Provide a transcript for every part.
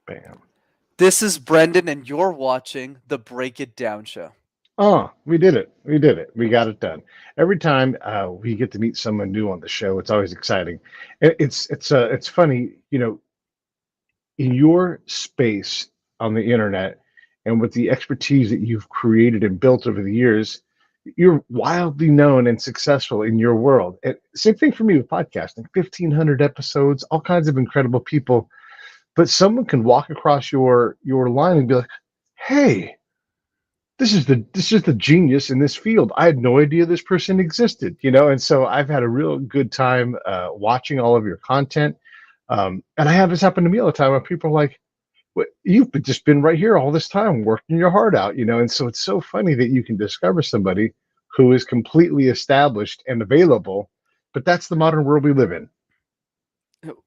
Bam. This is Brendan, and you're watching the Break It Down show. Oh, we did it. We did it. We got it done. Every time we get to meet someone new on the show, it's always exciting. It's funny, in your space on the internet and with the expertise that you've created and built over the years, you're wildly known and successful in your world. And same thing for me with podcasting, 1,500 episodes, all kinds of incredible people. But someone can walk across your line and be like, "Hey, this is the genius in this field. I had no idea this person existed." And so I've had a real good time watching all of your content. And I have this happen to me all the time where people are like, "What, you've just been right here all this time working your heart out." And so it's so funny that you can discover somebody who is completely established and available, but that's the modern world we live in.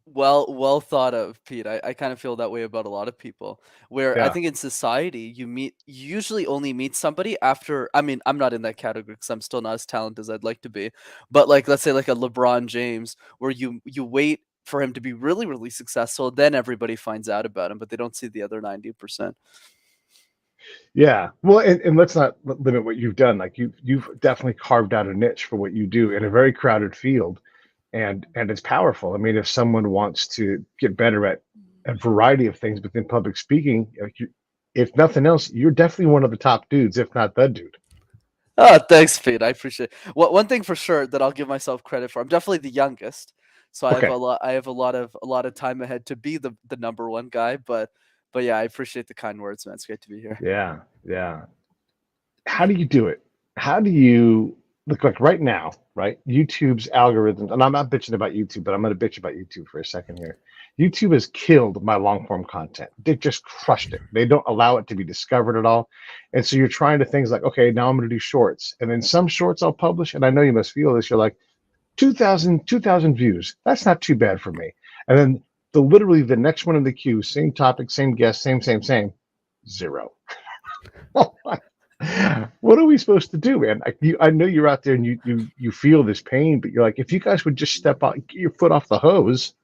Well thought of, Pete. I kind of feel that way about a lot of people. Where I Yeah. think in society, you usually only meet somebody after. I mean, I'm not in that category because I'm still not as talented as I'd like to be. But like, let's say like a LeBron James, where you wait for him to be really really successful, then everybody finds out about him, but they don't see the other 90%. Yeah. Well, and let's not limit what you've done. Like you've definitely carved out a niche for what you do in a very crowded field, and it's powerful. I mean, if someone wants to get better at a variety of things within public speaking, like if nothing else, you're definitely one of the top dudes, if not the dude. Oh, thanks, Pete. I appreciate it. One thing for sure that I'll give myself credit for. I'm definitely the youngest, so I have Okay. a lot. I have a lot of time ahead to be the number one guy. But yeah, I appreciate the kind words, man. It's great to be here. Yeah. Yeah. How do you do it? How do you look like right now, right? YouTube's algorithms, and I'm not bitching about YouTube, but I'm going to bitch about YouTube for a second here. YouTube has killed my long form content. They've just crushed it. They don't allow it to be discovered at all. And so you're trying to things like, okay, now I'm going to do shorts. And then some shorts I'll publish. And I know you must feel this. You're like, 2,000 views. That's not too bad for me. And then literally the next one in the queue, same topic, same guest, same, zero. What are we supposed to do, man? I know you're out there and you feel this pain, but you're like, if you guys would just step out, get your foot off the hose,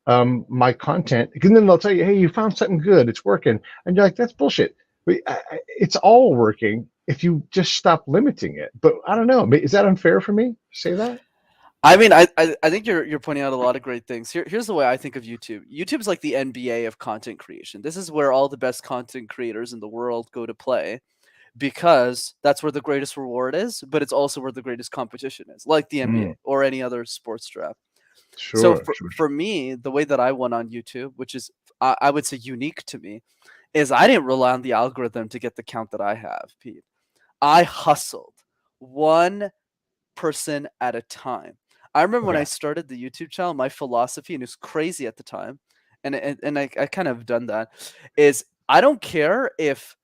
my content, and then they'll tell you, hey, you found something good, it's working, and you're like, that's bullshit. It's all working if you just stop limiting it. But I don't know, is that unfair for me to say that? I mean, I think you're pointing out a lot of great things. Here's the way I think of YouTube. YouTube's like the NBA of content creation. This is where all the best content creators in the world go to play because that's where the greatest reward is, but it's also where the greatest competition is, like the NBA Mm, or any other sports draft. So sure, sure. for me, the way that I won on YouTube, which is I would say unique to me, is I didn't rely on the algorithm to get the count that I have, Pete. I hustled one person at a time. I remember when I Okay. started the YouTube channel, my philosophy, and it was crazy at the time, and I kind of done that, is I don't care if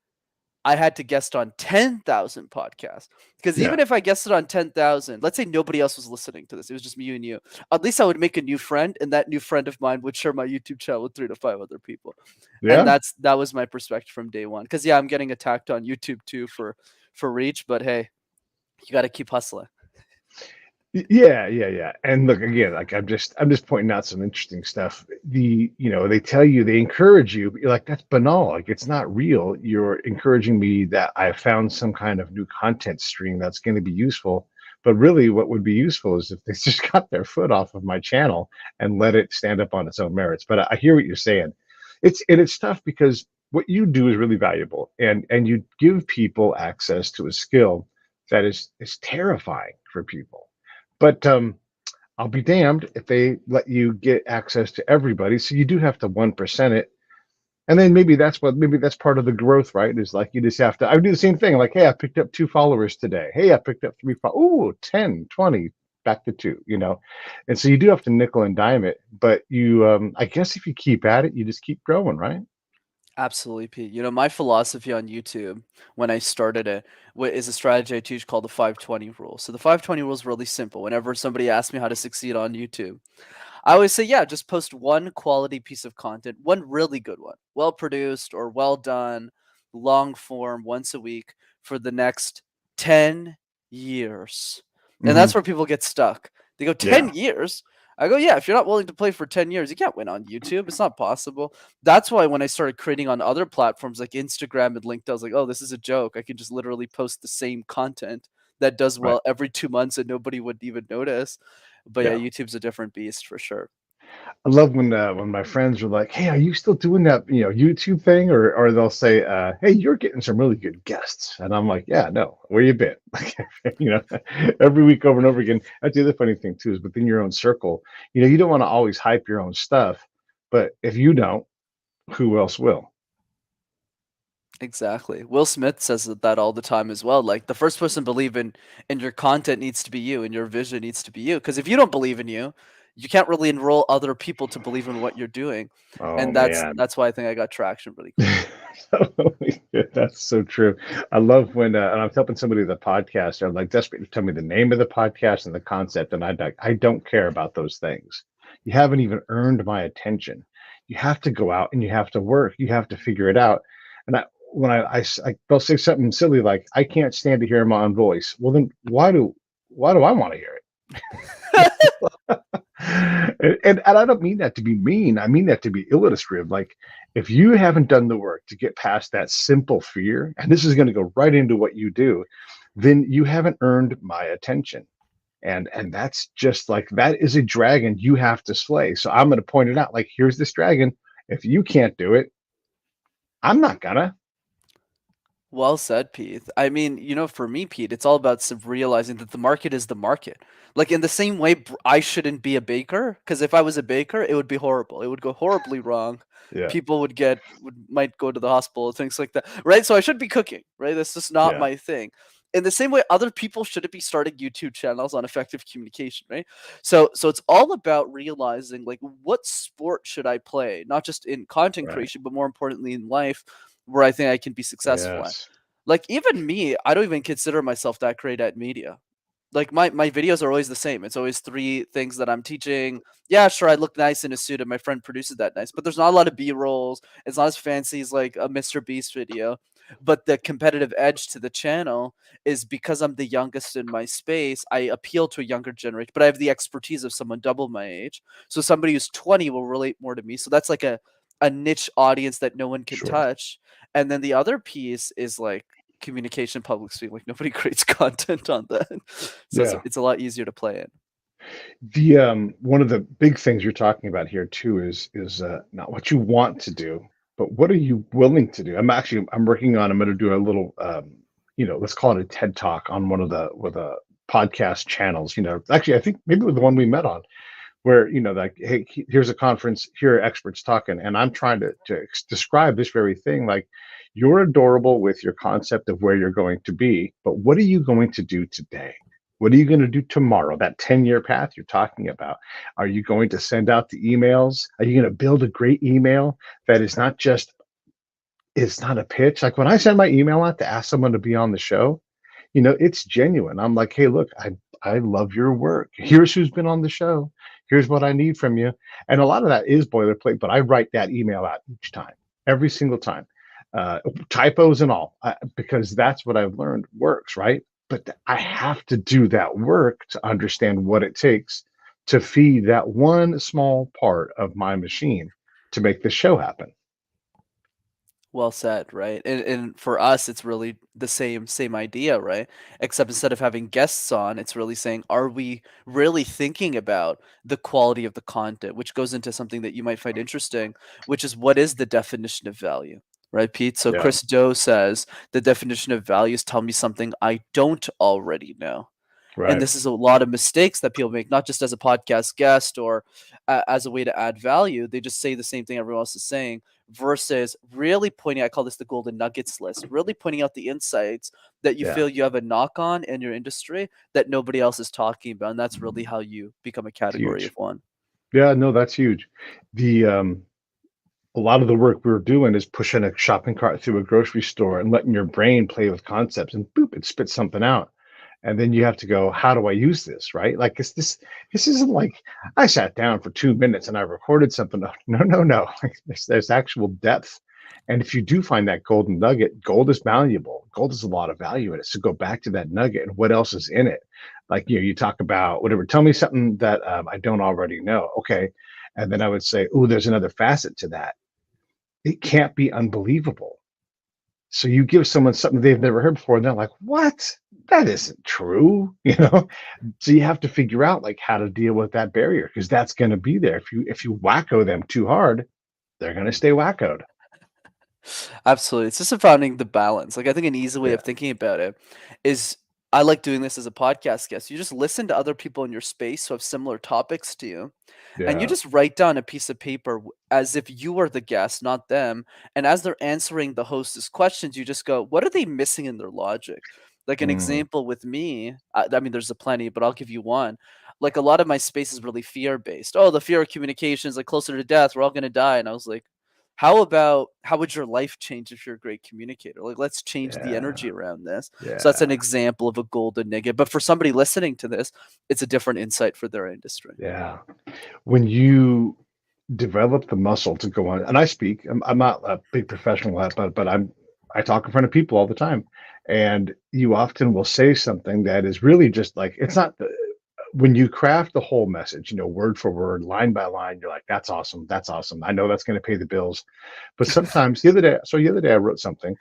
I had to guest on 10,000 podcasts. Because Yeah. even if I guested on 10,000, let's say nobody else was listening to this, it was just me and you. At least I would make a new friend, and that new friend of mine would share my YouTube channel with 3 to 5 other people. And Yeah. that was my perspective from day one. Because yeah, I'm getting attacked on YouTube too for reach, but hey, you got to keep hustling. Yeah, yeah, yeah. And look again, like I'm just pointing out some interesting stuff. They tell you, they encourage you, but you're like, that's banal. Like it's not real. You're encouraging me that I found some kind of new content stream that's going to be useful. But really, what would be useful is if they just got their foot off of my channel and let it stand up on its own merits. But I hear what you're saying. It's tough because what you do is really valuable, and you give people access to a skill that is terrifying for people. But I'll be damned if they let you get access to everybody. So you do have to 1% it. And then maybe that's part of the growth, right? Is like you just have to, I do the same thing. Like, hey, I picked up 2 followers today. Hey, I picked up 3 followers. Ooh, 10, 20, back to two. And so you do have to nickel and dime it. But I guess if you keep at it, you just keep growing, right? Absolutely, Pete. My philosophy on YouTube when I started it is a strategy I teach called the 520 rule. So the 520 rule is really simple. Whenever somebody asks me how to succeed on YouTube, I always say, yeah, just post one quality piece of content, one really good one, well produced or well done, long form, once a week for the next 10 years. And Mm-hmm. that's where people get stuck. They go, 10 Yeah. years? I go, yeah, if you're not willing to play for 10 years, you can't win on YouTube. It's not possible. That's why when I started creating on other platforms like Instagram and LinkedIn, I was like, oh, this is a joke. I can just literally post the same content that does Right. well every 2 months and nobody would even notice. But yeah, Yeah. YouTube's a different beast for sure. I love when my friends are like, "Hey, are you still doing that, YouTube thing?" Or they'll say, "Hey, you're getting some really good guests," and I'm like, "Yeah, no, where you been?" Like, you know, every week over and over again. That's the other funny thing too is within your own circle, you don't want to always hype your own stuff, but if you don't, who else will? Exactly. Will Smith says that all the time as well. Like the first person to believe in your content needs to be you, and your vision needs to be you. Because if you don't believe in you, you can't really enroll other people to believe in what you're doing. Oh And that's man. that's why I think I got traction really quickly. That's so true. I love when and I'm helping somebody with a podcast. They're like desperate to tell me the name of the podcast and the concept, and I don't care about those things. You haven't even earned my attention. You have to go out and you have to work. You have to figure it out. And when they'll say something silly like, "I can't stand to hear my own voice." Well, then why do I want to hear it? And I don't mean that to be mean. I mean that to be illustrative. Like, if you haven't done the work to get past that simple fear, and this is going to go right into what you do, then you haven't earned my attention. And that's just like that is a dragon you have to slay. So I'm going to point it out. Like, here's this dragon. If you can't do it, I'm not gonna. Well said, Pete. I mean, for me, Pete, it's all about realizing that the market is the market. Like in the same way, I shouldn't be a baker because if I was a baker, it would be horrible. It would go horribly wrong. Yeah, People might go to the hospital, things like that, right? So I should be cooking, right? That's just not yeah, my thing. In the same way, other people shouldn't be starting YouTube channels on effective communication, right? So it's all about realizing like what sport should I play, not just in content right. creation, but more importantly in life, where I think I can be successful at. Yes, Like even me, I don't even consider myself that great at media. Like my videos are always the same. It's always three things that I'm teaching. Yeah, sure, I look nice in a suit and my friend produces that nice, but there's not a lot of B-rolls. It's not as fancy as like a Mr. Beast video. But the competitive edge to the channel is because I'm the youngest in my space, I appeal to a younger generation, but I have the expertise of someone double my age. So somebody who's 20 will relate more to me. So that's like a niche audience that no one can sure. touch. And then the other piece is like communication, public speaking. Like nobody creates content on that, so it's Yeah. it's a lot easier to play in. The one of the big things you're talking about here too is not what you want to do, but what are you willing to do? I'm working on. I'm going to do a little let's call it a TED talk on one of the podcast channels. Actually, I think maybe the one we met on, where like, hey, here's a conference, here are experts talking, and I'm trying to describe this very thing. Like, you're adorable with your concept of where you're going to be, but what are you going to do today? What are you going to do tomorrow? That 10-year path you're talking about. Are you going to send out the emails? Are you going to build a great email that is not just, it's not a pitch? Like when I send my email out to ask someone to be on the show, it's genuine. I'm like, hey, look, I love your work. Here's who's been on the show. Here's what I need from you. And a lot of that is boilerplate, but I write that email out each time, every single time, typos and all, because that's what I've learned works, right? But I have to do that work to understand what it takes to feed that one small part of my machine to make the show happen. Well said, right? And for us, it's really the same idea, right? Except instead of having guests on, it's really saying, are we really thinking about the quality of the content, which goes into something that you might find interesting, which is what is the definition of value, right, Pete? So Yeah, Chris Doe says the definition of value is tell me something I don't already know. And right. this is a lot of mistakes that people make, not just as a podcast guest or as a way to add value. They just say the same thing everyone else is saying versus really pointing, I call this the golden nuggets list, really pointing out the insights that you Yeah, feel you have a knock on in your industry that nobody else is talking about. And that's really how you become a it's category huge. of one. Yeah, no, that's huge. The A lot of the work we were doing is pushing a shopping cart through a grocery store and letting your brain play with concepts, and boop, it spits something out. And then you have to go, how do I use this? Right? Like, this isn't like I sat down for 2 minutes and I recorded something. No, no, no, no. Like, there's actual depth. And if you do find that golden nugget, gold is malleable. Gold has a lot of value in it. So go back to that nugget and what else is in it. Like, you talk about whatever. Tell me something that I don't already know. Okay. And then I would say, oh, there's another facet to that. It can't be unbelievable. So you give someone something they've never heard before, and they're like, "What? That isn't true." So you have to figure out like how to deal with that barrier because that's going to be there. If you wacko them too hard, they're going to stay wackoed. Absolutely. It's just about finding the balance. Like I think an easy way Yeah, of thinking about it is I like doing this as a podcast guest. You just listen to other people in your space who have similar topics to you, and you yeah, just write down a piece of paper as if you were the guest, not them. And as they're answering the host's questions, you just go, what are they missing in their logic? Like an mm, example with me, I mean, there's a plenty, but I'll give you one. Like a lot of my space is really fear based. Oh, the fear of communication is like closer to death. We're all going to die. And I was like, how would your life change if you're a great communicator? Like, let's change the yeah, energy around this. So that's an yeah, example of a golden nugget. But for somebody listening to this, it's a different insight for their industry. yeah. When you develop the muscle to go on, and I speak, I'm not a big professional at, but I talk in front of people all the time, and you often will say something that is really just like it's not the when you craft the whole message, word for word, line by line, you're like, that's awesome. That's awesome. I know that's going to pay the bills. But sometimes the other day I wrote something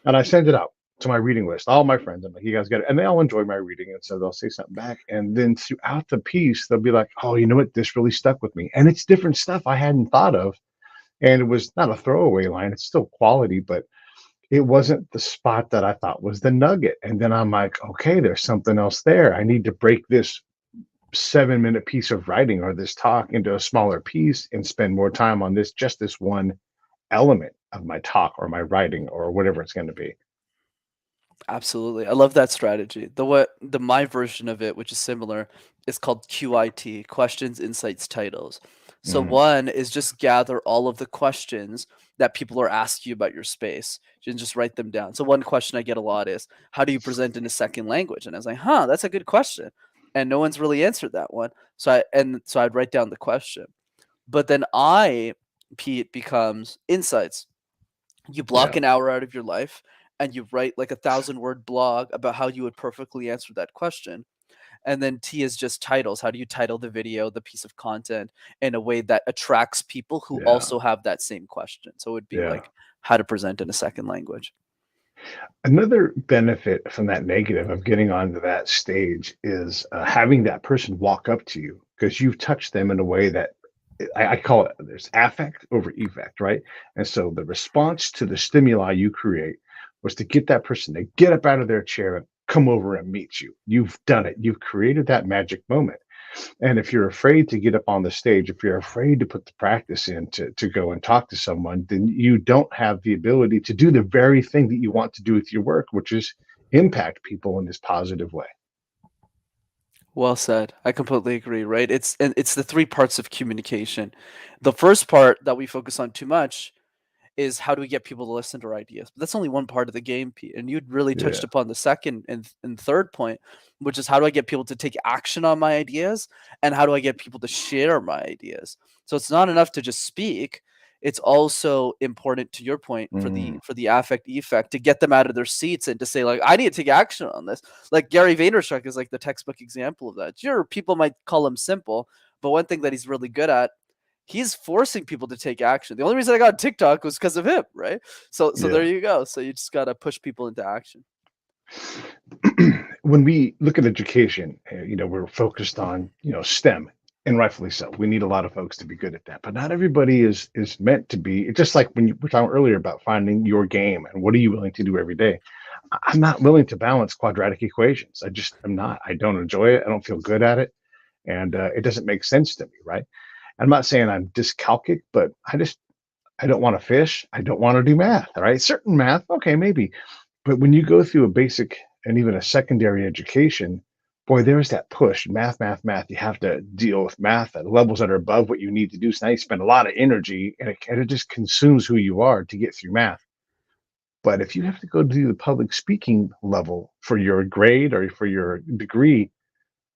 and I send it out to my reading list, all my friends. I'm like, you guys got it. And they all enjoy my reading. And so they'll say something back. And then throughout the piece, they'll be like, oh, you know what? This really stuck with me. And it's different stuff I hadn't thought of. And it was not a throwaway line. It's still quality, but it wasn't the spot that I thought was the nugget. And then I'm like, okay, there's something else there. I need to break this 7-minute piece of writing or this talk into a smaller piece and spend more time on this one element of my talk or my writing or whatever it's going to be. Absolutely. I love that strategy. The my version of it, which is similar, is called QIT, questions, insights, titles. So Mhm. one is just gather all of the questions that people are asking you about your space and just write them down. So one question I get a lot is, how do you present in a second language? And I was like, huh, that's a good question. And no one's really answered that one. So I'd write down the question. But then Pete, becomes insights. You block Yeah, an hour out of your life and you write like 1,000-word blog about how you would perfectly answer that question. And then T is just titles. How do you title the video, the piece of content in a way that attracts people who yeah, also have that same question? So it would be yeah. like how to present in a second language. Another benefit from that negative of getting onto that stage is having that person walk up to you because you've touched them in a way that I call it there's affect over effect, right? And so the response to the stimuli you create was to get that person to get up out of their chair and come over and meet you. You've done it. You've created that magic moment. And if you're afraid to get up on the stage, if you're afraid to put the practice in to go and talk to someone, then you don't have the ability to do the very thing that you want to do with your work, which is impact people in this positive way. Well said. I completely agree, right? It's the three parts of communication. The first part that we focus on too much is how do we get people to listen to our ideas? But that's only one part of the game, Pete. And you'd really touched Yeah. upon the second and third point, which is how do I get people to take action on my ideas? And how do I get people to share my ideas? So it's not enough to just speak. It's also important to your point for Mm, the affect effect to get them out of their seats and to say, like, I need to take action on this. Like Gary Vaynerchuk is like the textbook example of that. Sure, people might call him simple, but one thing that he's really good at, he's forcing people to take action. The only reason I got TikTok was because of him, right? So there yeah. you go. So you just gotta push people into action. When we look at education, we're focused on, STEM, and rightfully so. We need a lot of folks to be good at that, but not everybody is meant to be. It's just like when you were talking earlier about finding your game and what are you willing to do every day. I'm not willing to balance quadratic equations. I'm not. I don't enjoy it. I don't feel good at it, and it doesn't make sense to me, right? I'm not saying I'm dyscalculic, but I don't want to fish. I don't want to do math. All right, certain math, okay, maybe, but when you go through a basic and even a secondary education, boy, there's that push. Math, math, math. You have to deal with math at levels that are above what you need to do. So now you spend a lot of energy, and it just consumes who you are to get through math. But if you have to go do the public speaking level for your grade or for your degree,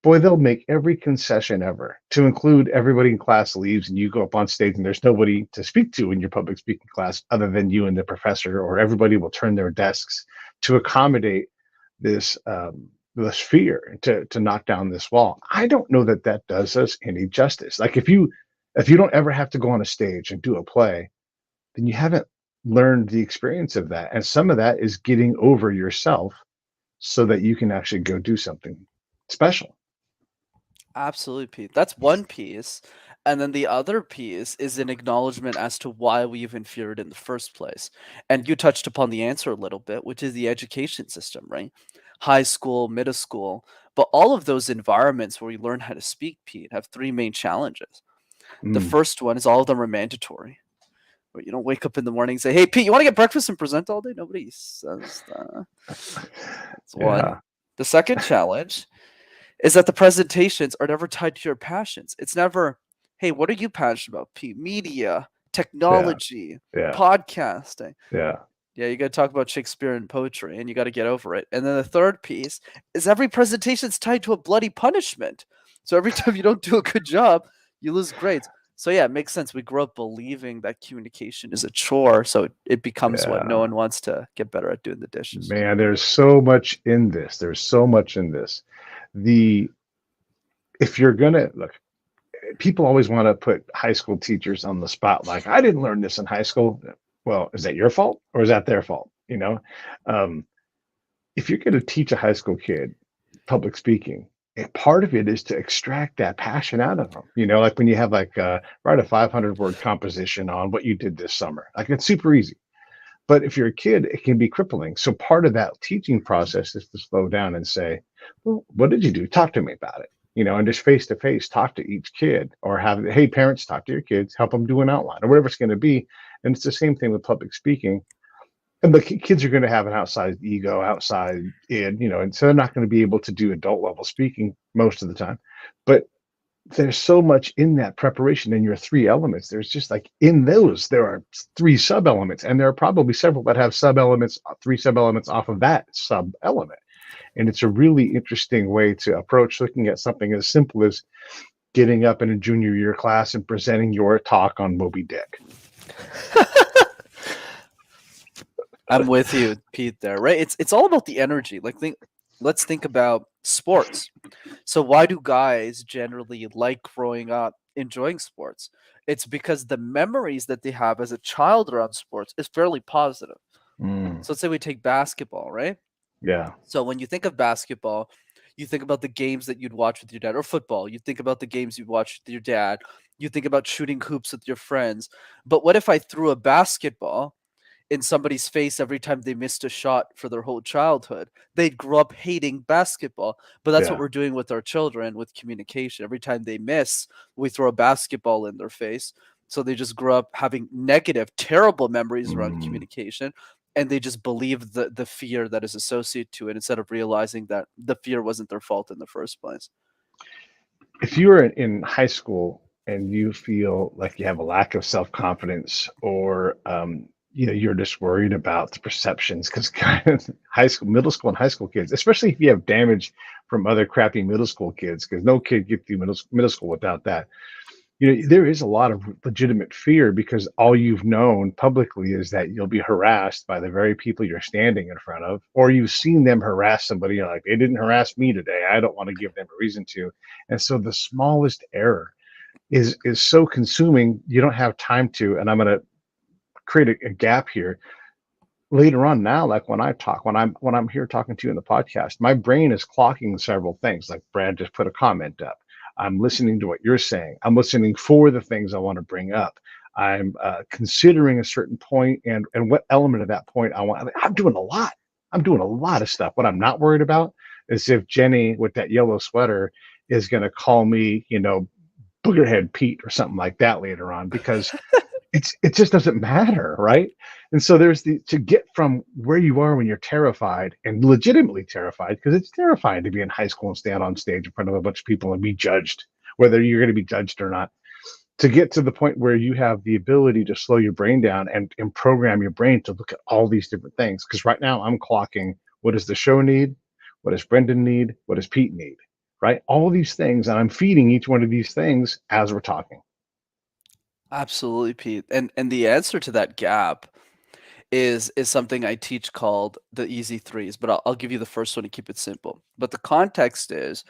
boy, they'll make every concession ever to include everybody in class leaves and you go up on stage and there's nobody to speak to in your public speaking class other than you and the professor, or everybody will turn their desks to accommodate this fear to knock down this wall. I don't know that that does us any justice. Like if you don't ever have to go on a stage and do a play, then you haven't learned the experience of that. And some of that is getting over yourself so that you can actually go do something special. Absolutely, Pete. That's one piece. And then the other piece is an acknowledgement as to why we even fear it in the first place. And you touched upon the answer a little bit, which is the education system, right? High school, middle school. But all of those environments where we learn how to speak, Pete, have three main challenges. The Mm. first one is all of them are mandatory. Where you don't wake up in the morning and say, "Hey, Pete, you want to get breakfast and present all day?" Nobody says that. That's one. Yeah, The second challenge is that the presentations are never tied to your passions. It's never, "Hey, what are you passionate about, Pete?" Media, yeah, technology, yeah, podcasting. yeah, Yeah, you got to talk about Shakespeare and poetry, and you got to get over it. And then the third piece is every presentation is tied to a bloody punishment. So every time you don't do a good job, you lose grades. So yeah, it makes sense. We grow up believing that communication is a chore, so it becomes what no yeah. one wants to get better at doing the dishes. Man, there's so much in this. There's so much in this. The If you're gonna look, people always want to put high school teachers on the spot. Like, I didn't learn this in high school. Well, is that your fault or is that their fault? Um, if you're going to teach a high school kid public speaking, part of it is to extract that passion out of them. Like when you have write a 500-word composition on what you did this summer. Like it's super easy. But if you're a kid, it can be crippling. So part of that teaching process is to slow down and say, well, what did you do? Talk to me about it. And just face to face, talk to each kid, or have, hey, parents, talk to your kids, help them do an outline or whatever it's going to be. And it's the same thing with public speaking. And the kids are going to have an outside ego, outside and so they're not going to be able to do adult level speaking most of the time. But there's so much in that preparation in your three elements. There's just like in those, there are three sub elements, and there are probably several that have sub elements, three sub elements off of that sub element. And it's a really interesting way to approach looking at something as simple as getting up in a junior year class and presenting your talk on Moby Dick. I'm with you, Pete. There, right? It's all about the energy. Let's think about sports. So why do guys generally like growing up enjoying sports? It's because the memories that they have as a child around sports is fairly positive. Mm, So let's say we take basketball, right? yeah, So when you think of basketball, you think about the games that you'd watch with your dad, or football. You think about the games you'd watch with your dad. You think about shooting hoops with your friends. But what if I threw a basketball in somebody's face every time they missed a shot for their whole childhood? They'd grow up hating basketball. But that's what yeah. we're doing with our children with communication. Every time they miss, we throw a basketball in their face. So they just grow up having negative, terrible memories around Mm. communication. And they just believe the fear that is associated to it instead of realizing that the fear wasn't their fault in the first place. If you're in high school and you feel like you have a lack of self confidence, or you're just worried about the perceptions, because high school, middle school, and high school kids, especially if you have damage from other crappy middle school kids, because no kid gets through middle school without that. There is a lot of legitimate fear because all you've known publicly is that you'll be harassed by the very people you're standing in front of, or you've seen them harass somebody. You're like, they didn't harass me today. I don't want to give them a reason to. And so the smallest error is so consuming, you don't have time to. And I'm going to create a gap here later on now. Like when I talk, when I'm here talking to you in the podcast, my brain is clocking several things. Like Brad just put a comment up. I'm listening to what you're saying. I'm listening for the things I want to bring up. I'm considering a certain point and what element of that point I want. I'm doing a lot. I'm doing a lot of stuff. What I'm not worried about is if Jenny with that yellow sweater is going to call me, boogerhead Pete or something like that later on, because it just doesn't matter, right? And so there's to get from where you are when you're terrified, and legitimately terrified, because it's terrifying to be in high school and stand on stage in front of a bunch of people and be judged, whether you're going to be judged or not, to get to the point where you have the ability to slow your brain down and program your brain to look at all these different things. Because right now I'm clocking, what does the show need? What does Brenden need? What does Pete need? right? All these things, and I'm feeding each one of these things as we're talking. Absolutely, Pete. And the answer to that gap is something I teach called the easy threes, but I'll give you the first one to keep it simple. But the context is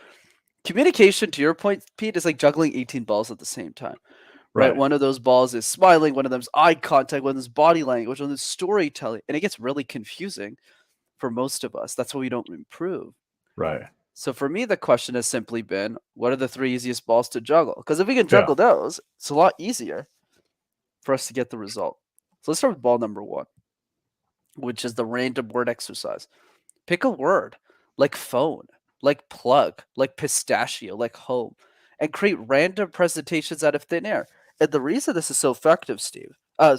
communication, to your point, Pete, is like juggling 18 balls at the same time, right? Right, One of those balls is smiling, one of them's eye contact, one of them's body language, one of them's storytelling. And it gets really confusing for most of us. That's why we don't improve. right. So for me, the question has simply been, what are the three easiest balls to juggle? Because if we can Yeah. juggle those, it's a lot easier for us to get the result. So let's start with ball number one, which is the random word exercise. Pick a word like phone, like plug, like pistachio, like home, and create random presentations out of thin air. And the reason this is so effective, Steve, I'm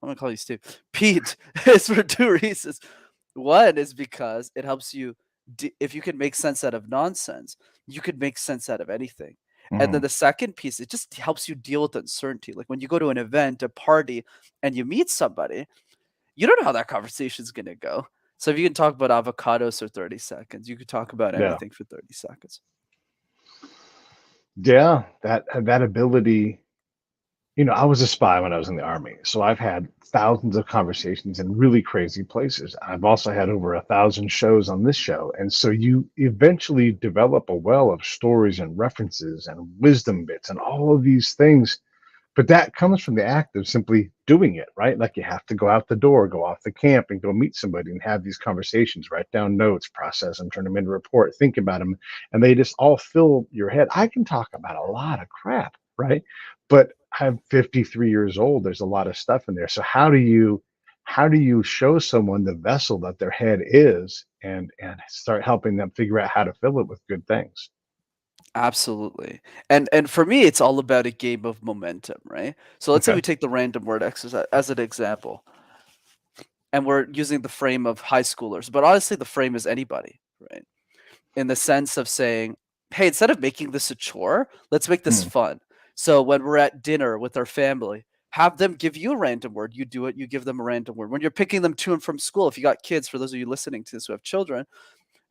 gonna call you Steve, Pete, is for two reasons. One is because it helps you, if you can make sense out of nonsense, you could make sense out of anything. And then Hmm. the second piece, it just helps you deal with uncertainty. Like when you go to an event, a party, and you meet somebody, you don't know how that conversation is going to go. So if you can talk about avocados for 30 seconds, you could talk about Yeah. anything for 30 seconds. Yeah. That ability. I was a spy when I was in the army, so I've had thousands of conversations in really crazy places. I've also had over 1,000 shows on this show, and so you eventually develop a well of stories and references and wisdom bits and all of these things. But that comes from the act of simply doing it, right? Like you have to go out the door, go off the camp, and go meet somebody and have these conversations, write down notes, process them, turn them into a report, think about them, and they just all fill your head. I can talk about a lot of crap, right? But I'm 53 years old. There's a lot of stuff in there. So how do you show someone the vessel that their head is and start helping them figure out how to fill it with good things? Absolutely. And for me, it's all about a game of momentum, right? So let's say Okay. we take the random word exercise as an example, and we're using the frame of high schoolers, but honestly, the frame is anybody, right? In the sense of saying, hey, instead of making this a chore, let's make this Hmm. fun. So when we're at dinner with our family, have them give you a random word. You do it, you give them a random word. When you're picking them to and from school, if you got kids, for those of you listening to this who have children,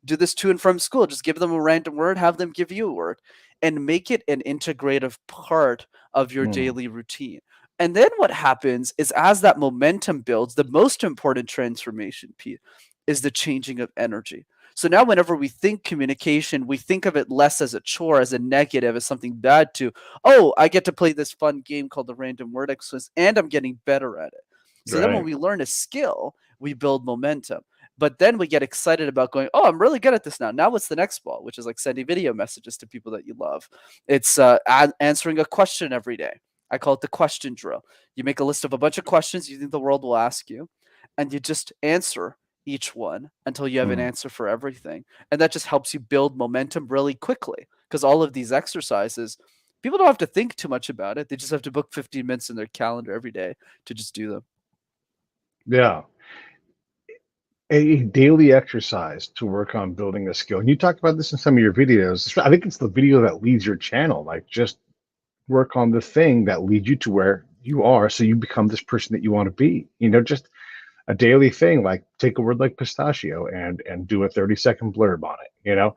do this to and from school. Just give them a random word, have them give you a word, and make it an integrative part of your Hmm. daily routine. And then what happens is as that momentum builds, the most important transformation, Pete, is the changing of energy. So now, whenever we think communication, we think of it less as a chore, as a negative, as something bad to, oh, I get to play this fun game called the random word exercise, and I'm getting better at it. So then, when Right. we learn a skill, we build momentum. But then we get excited about going, oh, I'm really good at this now. Now what's the next ball? Which is like sending video messages to people that you love. It's answering a question every day. I call it the question drill. You make a list of a bunch of questions you think the world will ask you, and you just answer each one until you have an Hmm. answer for everything. And that just helps you build momentum really quickly because all of these exercises, people don't have to think too much about it. They just have to book 15 minutes in their calendar every day to just do them. Yeah. A daily exercise to work on building a skill. And you talk about this in some of your videos. I think it's the video that leads your channel. Like just work on the thing that leads you to where you are so you become this person that you want to be. Just a daily thing, like take a word like pistachio and do a 30-second blurb on it.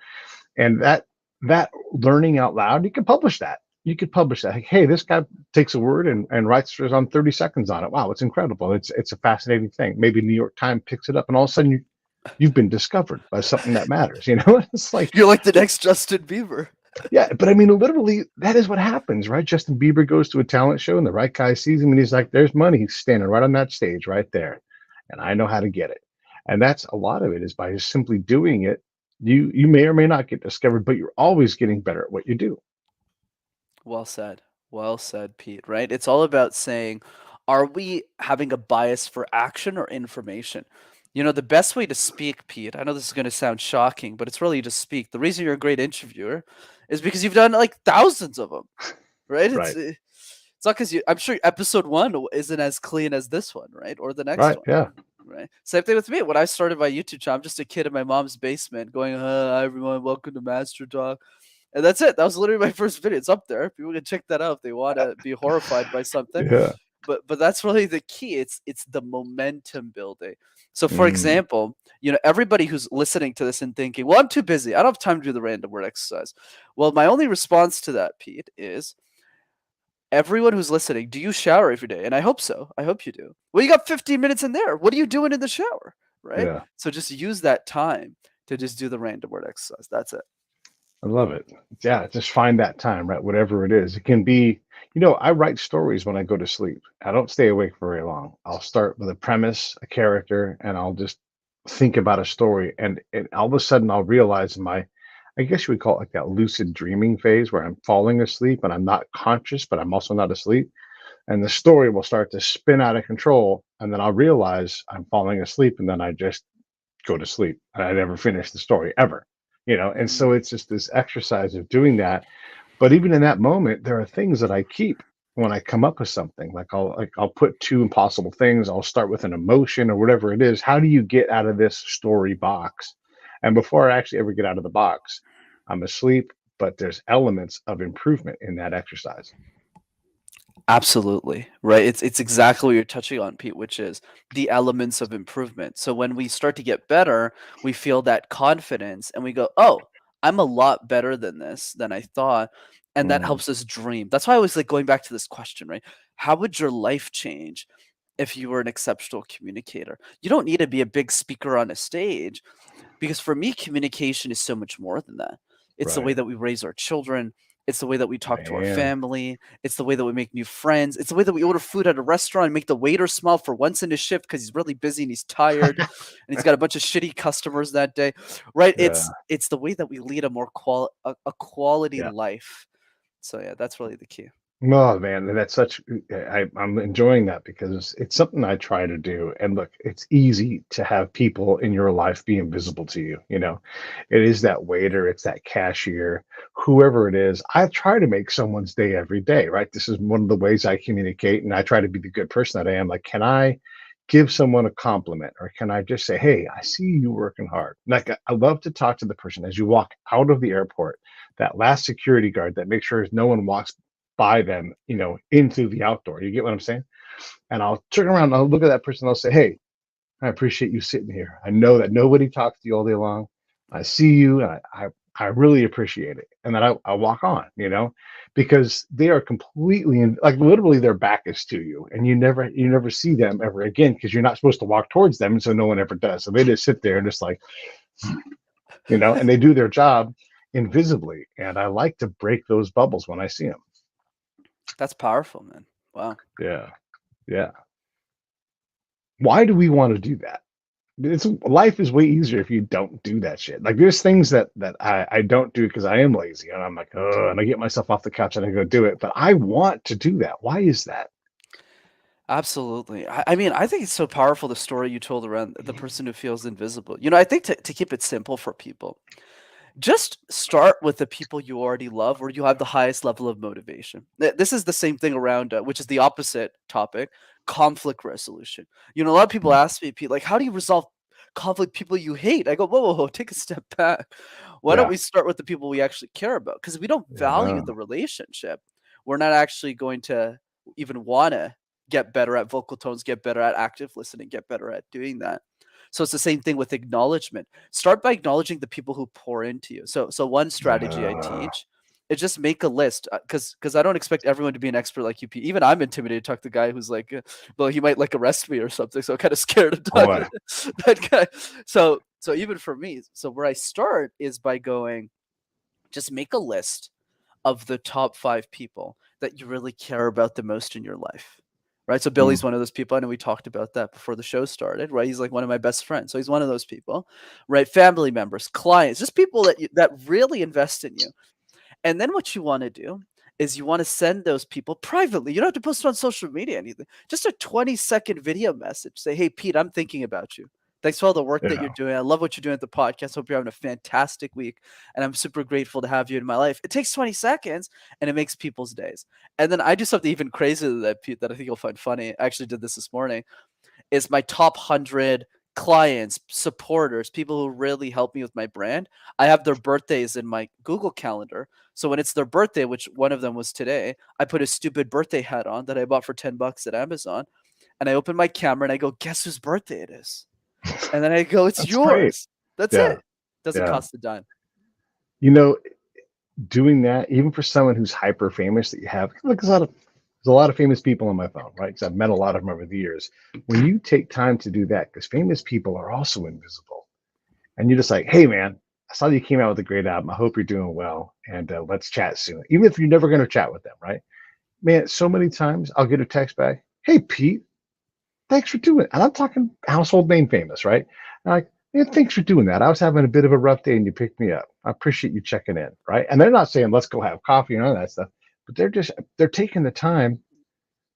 And that learning out loud, you can publish that. You could publish that. Like, hey, this guy takes a word and writes on 30 seconds on it. Wow, it's incredible. It's a fascinating thing. Maybe New York Times picks it up and all of a sudden you've been discovered by something that matters. It's like, You're like the next Justin Bieber. yeah, but I mean, literally, that is what happens, right? Justin Bieber goes to a talent show and the right guy sees him and he's like, there's money. He's standing right on that stage right there. And I know how to get it. And that's a lot of it is by just simply doing it. You may or may not get discovered, but you're always getting better at what you do. Well said. Well said, Pete, right? It's all about saying, are we having a bias for action or information? The best way to speak, Pete, I know this is going to sound shocking, but it's really to speak. The reason you're a great interviewer is because you've done like thousands of them, right? Right. It's not because I'm sure episode one isn't as clean as this one, right? Or the next Right. one. Yeah. Right. Same thing with me. When I started my YouTube channel, I'm just a kid in my mom's basement going, hi, everyone, welcome to Master Talk. And that's it. That was literally my first video. It's up there. People can check that out if they want to be horrified by something. Yeah. but that's really the key. It's the momentum building. So for Mm, example, everybody who's listening to this and thinking, well, I'm too busy, I don't have time to do the random word exercise. Well, my only response to that, Pete, is everyone who's listening, do you shower every day? And I hope so. I hope you do. Well, you got 15 minutes in there. What are you doing in the shower? Right? yeah. So just use that time to just do the random word exercise. That's it. I love it. Yeah, just find that time, right? Whatever it is. It can be, I write stories when I go to sleep. I don't stay awake for very long. I'll start with a premise, a character, and I'll just think about a story. And all of a sudden I'll realize I guess you would call it like that lucid dreaming phase where I'm falling asleep and I'm not conscious, but I'm also not asleep. And the story will start to spin out of control. And then I'll realize I'm falling asleep and then I just go to sleep. And I never finish the story ever, And Mm. so it's just this exercise of doing that. But even in that moment, there are things that I keep when I come up with something. Like I'll put two impossible things. I'll start with an emotion or whatever it is. How do you get out of this story box? And before I actually ever get out of the box, I'm asleep. But there's elements of improvement in that exercise. Absolutely. Right. It's exactly what you're touching on, Pete, which is the elements of improvement. So when we start to get better, we feel that confidence and we go, "Oh, I'm a lot better than this than I thought." And that Mm, helps us dream. That's why I was like going back to this question, right? How would your life change if you were an exceptional communicator? You don't need to be a big speaker on a stage. Because for me, communication is so much more than that. It's the way right, that we raise our children. It's the way that we talk to our man. family. It's the way that we make new friends. It's the way that we order food at a restaurant and make the waiter smile for once in his shift because he's really busy and he's tired and he's got a bunch of shitty customers that day. Right? Yeah, It's the way that we lead a more a quality yeah. life. So yeah, that's really the key. Oh man, and that's such. I'm enjoying that because it's something I try to do. And look, it's easy to have people in your life be invisible to you. It is that waiter, it's that cashier, whoever it is. I try to make someone's day every day, right? This is one of the ways I communicate, and I try to be the good person that I am. Like, can I give someone a compliment, or can I just say, "Hey, I see you working hard." Like, I love to talk to the person as you walk out of the airport. That last security guard that makes sure no one walks by them, into the outdoor. You get what I'm saying? And I'll turn around and I'll look at that person. And I'll say, "Hey, I appreciate you sitting here. I know that nobody talks to you all day long. I see you, and I really appreciate it." And then I walk on, because they are completely like literally their back is to you, and you never see them ever again because you're not supposed to walk towards them, and so no one ever does. So they just sit there and just like, and they do their job invisibly. And I like to break those bubbles when I see them. That's powerful, man. Wow. Yeah, yeah. Why do we want to do that? Life is way easier if you don't do that shit. Like there's things that I don't do because I am lazy and I'm like, oh, and I get myself off the couch and I go do it. But I want to do that. Why is that? Absolutely. I mean, I think it's so powerful the story you told around the person who feels invisible. I think to keep it simple for people, just start with the people you already love where you have the highest level of motivation. This is the same thing around, which is the opposite topic, conflict resolution. A lot of people ask me, Pete, like, how do you resolve conflict with people you hate? I go, whoa, whoa, whoa, take a step back. Why don't Yeah. we start with the people we actually care about? Because if we don't value Yeah. the relationship, we're not actually going to even want to get better at vocal tones, get better at active listening, get better at doing that. So it's the same thing with acknowledgement. Start by acknowledging the people who pour into you. So one strategy I Uh, teach is just make a list because I don't expect everyone to be an expert like you. Even I'm intimidated to talk to the guy who's like, well, he might like arrest me or something. So I'm kind of scared of talking boy. to that guy. So even for me, so where I start is by going, just make a list of the top 5 people that you really care about the most in your life. Right? So Mm, Billy's one of those people. I know we talked about that before the show started, right? He's like one of my best friends. So he's one of those people, right? Family members, clients, just people that really invest in you. And then what you want to do is you want to send those people privately. You don't have to post it on social media, anything. Just a 20-second video message. Say, hey, Pete, I'm thinking about you. Thanks for all the work that you're yeah. doing. I love what you're doing at the podcast. Hope you're having a fantastic week. And I'm super grateful to have you in my life. It takes 20 seconds and it makes people's days. And then I do something even crazier than that, Pete, that I think you'll find funny. I actually did this morning. Is my top 100 clients, supporters, people who really help me with my brand, I have their birthdays in my Google Calendar. So when it's their birthday, which one of them was today, I put a stupid birthday hat on that I bought for $10 at Amazon, and I open my camera and I go, "Guess whose birthday it is?" And then I go, "It's That's great. yours." That's Yeah. it. Doesn't Yeah. cost a dime. You know, doing that, even for someone who's hyper famous that you have, look, there's a lot of famous people on my phone, right? Because I've met a lot of them over the years. When you take time to do that, because famous people are also invisible, and you're just like, hey, man, I saw you came out with a great album. I hope you're doing well, and let's chat soon. Even if you're never going to chat with them, right? Man, so many times I'll get a text back, hey, Pete, thanks for doing it. And I'm talking household name famous, right? And like, man, thanks for doing that. I was having a bit of a rough day and you picked me up. I appreciate you checking in, right? And they're not saying let's go have coffee and all that stuff, but they're taking the time.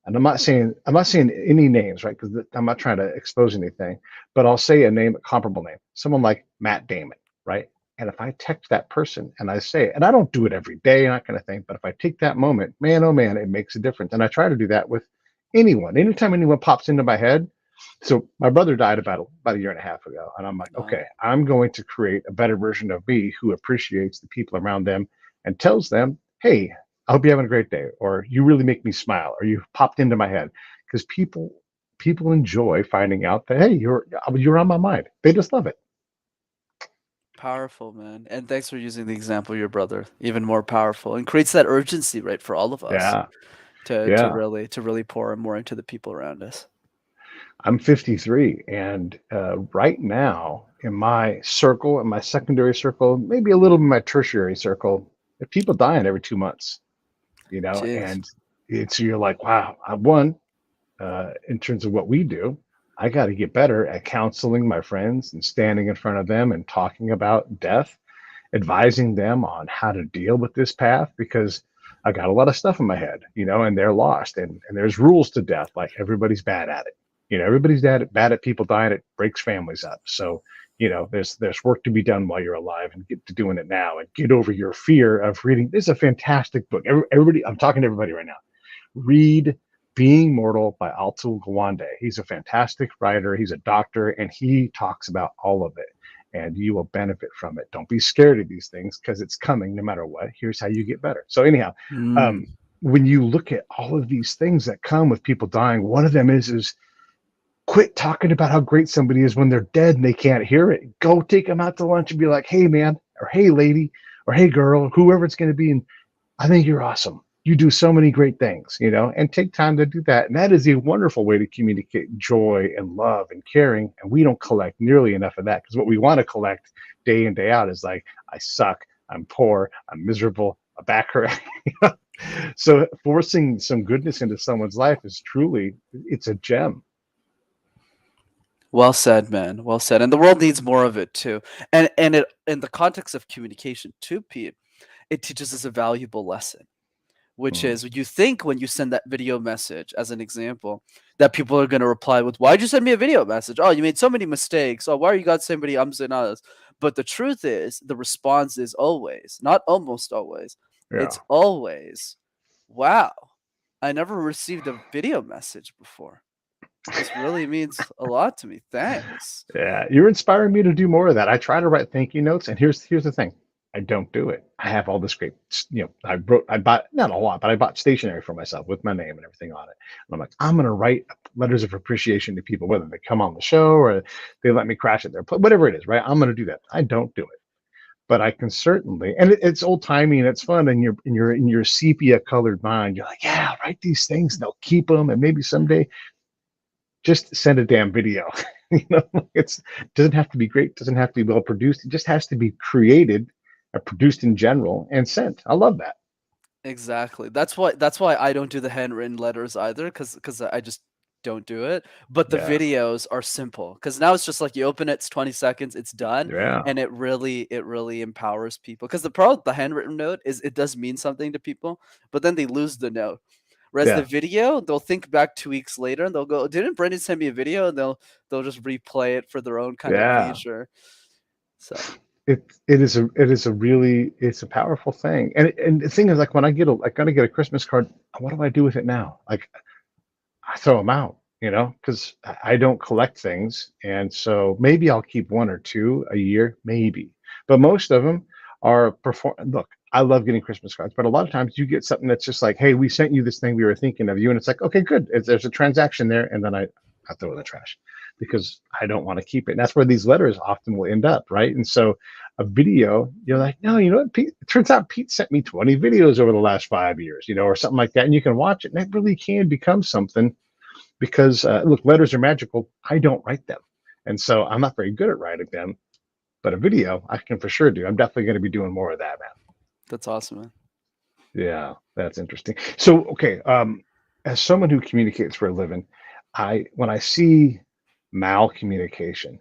And I'm not saying any names, right? Because I'm not trying to expose anything, but I'll say a name, a comparable name, someone like Matt Damon, right? And if I text that person and I say, and I don't do it every day, and that kind of thing, but if I take that moment, man, oh man, it makes a difference. And I try to do that with anyone. Anytime anyone pops into my head. So my brother died about a year and a half ago, and I'm like, Oh, okay, I'm going to create a better version of me who appreciates the people around them and tells them, hey, I hope you're having a great day, or you really make me smile, or you popped into my head, because people enjoy finding out that hey, you're on my mind. They just love it. powerful, man. And thanks for using the example of your brother. Even more powerful and creates that urgency, right, for all of us Yeah, to yeah. really pour more into the people around us. I'm 53, and right now in my circle, in my secondary circle, maybe a little bit in my tertiary circle, there are people dying every 2 months. Jeez. And you're like, wow, I won in terms of what we do. I got to get better at counseling my friends and standing in front of them and talking about death, advising them on how to deal with this path because I got a lot of stuff in my head, and they're lost. And there's rules to death, like everybody's bad at it. Everybody's bad at people dying. It breaks families up. So, there's work to be done while you're alive and get to doing it now and get over your fear of reading. This is a fantastic book. Everybody, I'm talking to everybody right now. Read Being Mortal by Atul Gawande. He's a fantastic writer. He's a doctor, and he talks about all of it. And you will benefit from it. Don't be scared of these things because it's coming no matter what. Here's how you get better. So anyhow, Mm. um, when you look at all of these things that come with people dying, one of them is quit talking about how great somebody is when they're dead and they can't hear it. Go take them out to lunch and be like, hey man, or hey lady, or hey girl, whoever it's going to be, and I think you're awesome. You do so many great things, and take time to do that. And that is a wonderful way to communicate joy and love and caring. And we don't collect nearly enough of that because what we want to collect day in, day out is like, I suck, I'm poor, I'm miserable, a back hurt. So forcing some goodness into someone's life is truly, it's a gem. Well said, man. Well said. And the world needs more of it too. And it in the context of communication too, Pete, it teaches us a valuable lesson, which Mm, is you think when you send that video message, as an example, that people are going to reply with, "Why'd you send me a video message? Oh, you made so many mistakes. Oh, why are you got so many ums and ahs?" But the truth is, the response is always, not almost always, yeah. it's always, "Wow, I never received a video message before. This really means a lot to me. Thanks." Yeah, you're inspiring me to do more of that. I try to write thank you notes, and here's the thing. I don't do it. I have all this great, I bought not a lot, but I bought stationery for myself with my name and everything on it. And I'm like, I'm gonna write letters of appreciation to people, whether they come on the show or they let me crash at their place, whatever it is, right? I'm gonna do that. I don't do it, but I can certainly, and it's old timey and it's fun, and you're in your sepia colored mind. You're like, yeah, I'll write these things, and they'll keep them, and maybe someday just send a damn video. It's doesn't have to be great, doesn't have to be well produced. It just has to be created, produced in general, and sent. I love that. Exactly. That's why I don't do the handwritten letters either, because I just don't do it. But the Yeah, videos are simple because now it's just like you open it, it's 20 seconds, it's done, yeah, and it really empowers people. Because the problem with the handwritten note is it does mean something to people, but then they lose the note. Whereas the yeah, video, they'll think back 2 weeks later and they'll go, "Didn't Brendan send me a video?" And they'll just replay it for their own kind of yeah. leisure. So It's a powerful thing. And the thing is, like when I get a Christmas card, what do I do with it now? Like I throw them out. because I don't collect things. And so maybe I'll keep one or two a year, maybe. But most of them are perform. Look, I love getting Christmas cards, but a lot of times you get something that's just like, hey, we sent you this thing, we were thinking of you. And it's like, okay, good. There's a transaction there. And then I throw it in the trash because I don't want to keep it. And that's where these letters often will end up, right? And so a video, you're like, no, you know what? Pete, it turns out Pete sent me 20 videos over the last 5 years, or something like that. And you can watch it, and it really can become something because look, letters are magical. I don't write them, and so I'm not very good at writing them. But a video, I can for sure do. I'm definitely going to be doing more of that, man. That's awesome, man. Yeah, that's interesting. So, okay, as someone who communicates for a living, I when I see malcommunication,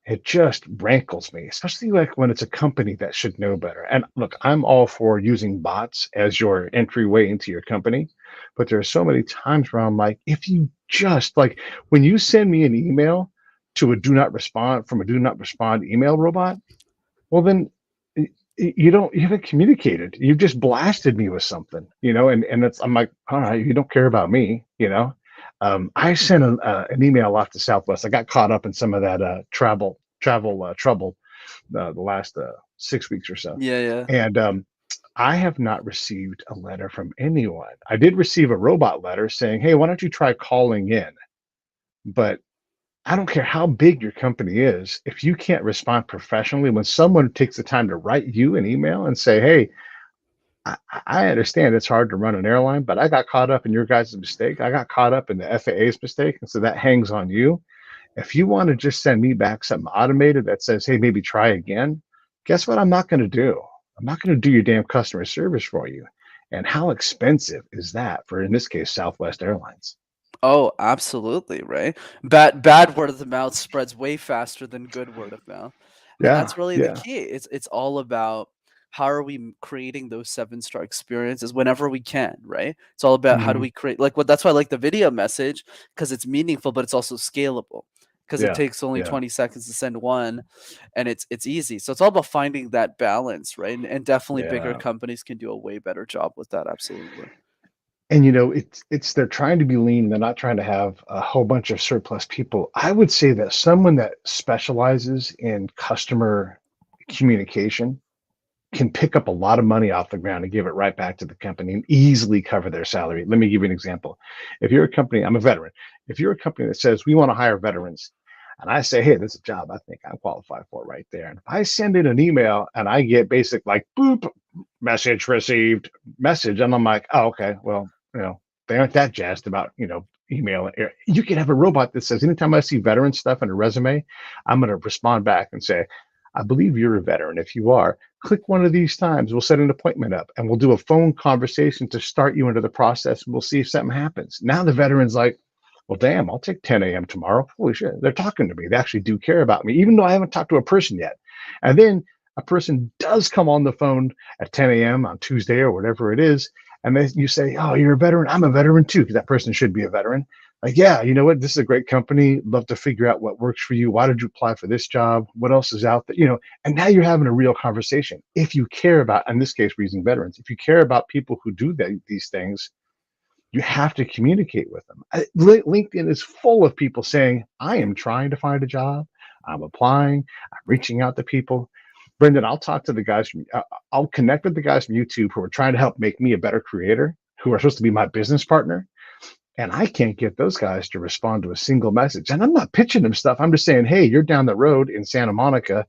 it just rankles me, especially like when it's a company that should know better. And look, I'm all for using bots as your entryway into your company, but there are so many times where I'm like, if you just like when you send me an email to a do not respond from a do not respond email robot, well then you haven't communicated. You've just blasted me with something, and it's I'm like, all right, you don't care about me. I sent an email off to Southwest. I got caught up in some of that travel trouble the last 6 weeks or so, Yeah, yeah. and I have not received a letter from anyone. I did receive a robot letter saying, "Hey, why don't you try calling in?" But I don't care how big your company is, if you can't respond professionally when someone takes the time to write you an email and say, "Hey, I understand it's hard to run an airline, but I got caught up in your guys' mistake. I got caught up in the FAA's mistake, and so that hangs on you. If you want to just send me back something automated that says, hey, maybe try again, guess what? I'm not going to do. I'm not going to do your damn customer service for you." And how expensive is that for, in this case, Southwest Airlines? Oh, absolutely, right? Bad word of the mouth spreads way faster than good word of mouth. And Yeah, that's really the yeah. key. It's all about how are we creating those seven-star experiences whenever we can, right? It's all about how do Hmm. we create like what that's why I like the video message because it's meaningful, but it's also scalable because it Yeah, takes only yeah, 20 seconds to send one and it's easy. So it's all about finding that balance, right? And definitely bigger yeah. companies can do a way better job with that, absolutely. And it's they're trying to be lean. They're not trying to have a whole bunch of surplus people. I would say that someone that specializes in customer communication can pick up a lot of money off the ground and give it right back to the company and easily cover their salary. Let me give you an example. If you're a company, I'm a veteran. If you're a company that says we want to hire veterans, and I say, hey, this is a job I think I'm qualified for right there. And if I send in an email and I get basic like boop, message received, message, and I'm like, oh, okay, well, they aren't that jazzed about, email. You could have a robot that says, anytime I see veteran stuff in a resume, I'm going to respond back and say, I believe you're a veteran. If you are, click one of these times. We'll set an appointment up and we'll do a phone conversation to start you into the process. And we'll see if something happens. Now the veteran's like, well, damn, I'll take 10 a.m. tomorrow. Holy shit, they're talking to me. They actually do care about me, even though I haven't talked to a person yet. And then a person does come on the phone at 10 a.m. on Tuesday or whatever it is. And then you say, oh, you're a veteran. I'm a veteran too, because that person should be a veteran. Like, yeah, you know what? This is a great company. Love to figure out what works for you. Why did you apply for this job? What else is out there? And now you're having a real conversation. If you care about, in this case, we're using veterans, if you care about people who do these things, you have to communicate with them. LinkedIn is full of people saying, I am trying to find a job. I'm applying. I'm reaching out to people. Brenden, I'll talk to the guys I'll connect with the guys from YouTube who are trying to help make me a better creator, who are supposed to be my business partner. And I can't get those guys to respond to a single message. And I'm not pitching them stuff. I'm just saying, hey, you're down the road in Santa Monica.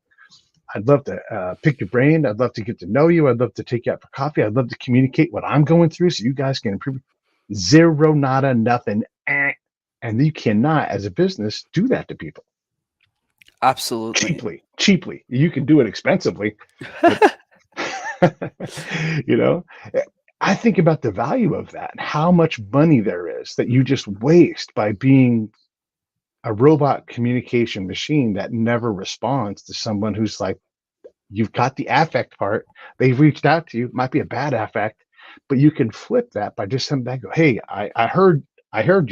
I'd love to pick your brain. I'd love to get to know you. I'd love to take you out for coffee. I'd love to communicate what I'm going through so you guys can improve. Zero, nada, nothing. And you cannot, as a business, do that to people Absolutely. cheaply. Cheaply. You can do it expensively, but you know, I think about the value of that and how much money there is that you just waste by being a robot communication machine that never responds to someone who's like, you've got the affect part. They've reached out to you. It might be a bad affect, but you can flip that by just something that go, hey, I heard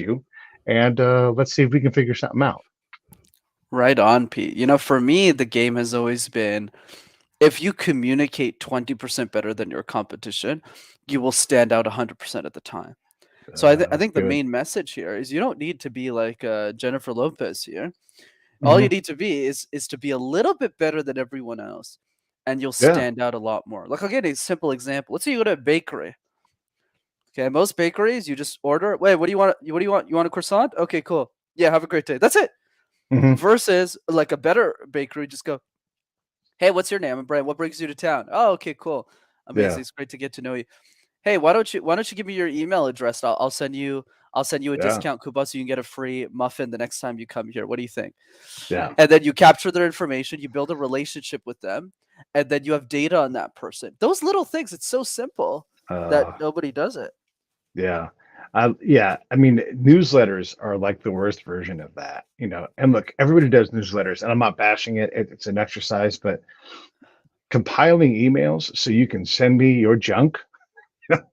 you, and let's see if we can figure something out. Right on, Pete. For me, the game has always been if you communicate 20% better than your competition, you will stand out 100% of the time. So I That's think the good. main message here is you don't need to be like Jennifer Lopez here. All you Hmm. need to be is to be a little bit better than everyone else, and you'll Yeah. stand out a lot more. Like I'll give you a simple example. Let's say you go to a bakery. Okay, most bakeries you just order. Wait, what do you want? What do you want? You want a croissant? Okay, cool. Yeah, have a great day. That's it. Hmm. Versus like a better bakery, just go, hey, what's your name? I'm Brian. What brings you to town? Oh, okay, cool. Yeah. Amazing. It's great to get to know you. Hey, why don't you give me your email address? I'll send you a Yeah. discount coupon so you can get a free muffin the next time you come here. What do you think? Yeah. And then you capture their information, you build a relationship with them, and then you have data on that person. Those little things, it's so simple that Uh, nobody does it. yeah. Yeah. I mean, newsletters are like the worst version of that, you know. And look, everybody does newsletters, and I'm not bashing it. It's an exercise, but compiling emails so you can send me your junk.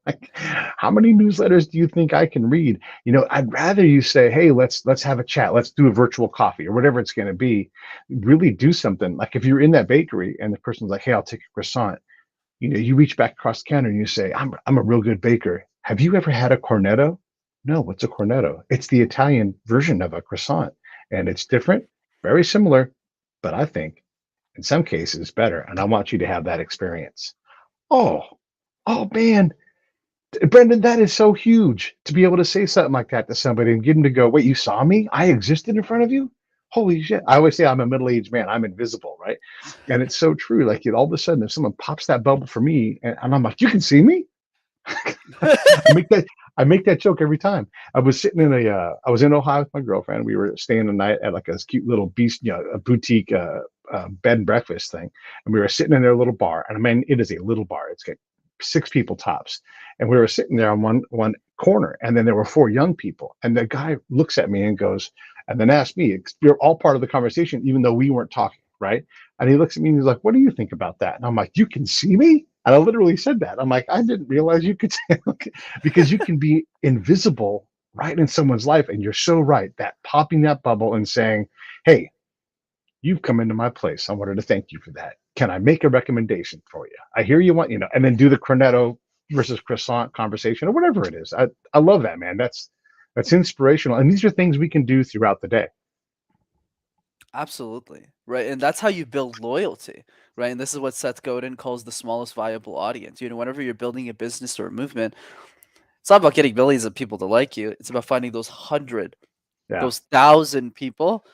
Like, how many newsletters do you think I can read? You know, I'd rather you say, "Hey, let's have a chat. Let's do a virtual coffee or whatever it's going to be." Really do something. Like if you're in that bakery and the person's like, "Hey, I'll take a croissant." You know, you reach back across the counter and you say, I'm a real good baker. Have you ever had a cornetto? No, what's a cornetto? It's the Italian version of a croissant, and it's different, very similar, but I think in some cases better. And I want you to have that experience. Oh, oh man, Brendan, that is so huge to be able to say something like that to somebody and get them to go, wait, you saw me? I existed in front of you? Holy shit. I always say I'm a middle-aged man. I'm invisible, right? And it's so true. Like all of a sudden, if someone pops that bubble for me and I'm like, you can see me? I make that I make that joke every time. I was in Ohio with my girlfriend. We were staying the night at like a cute little beast, you know, a boutique bed and breakfast thing. And we were sitting in their little bar. And I mean, it is a little bar. It's got 6 people tops. And we were sitting there on one corner, and then there were 4 young people. And the guy looks at me and goes, and then asked me, you're all part of the conversation, even though we weren't talking, right? And he looks at me and he's like, what do you think about that? And I'm like, you can see me? And I literally said that. I'm like, I didn't realize you could because you can be invisible right in someone's life. And you're so right that popping that bubble and saying, hey, you've come into my place. I wanted to thank you for that. Can I make a recommendation for you? I hear you want, you know, and then do the cornetto versus croissant conversation or whatever it is. I love that, man. That's inspirational. And these are things we can do throughout the day. Absolutely. Right. And that's how you build loyalty. Right. And this is what Seth Godin calls the smallest viable audience. You know, whenever you're building a business or a movement, it's not about getting millions of people to like you. It's about finding those 100, Yeah. those 1,000 people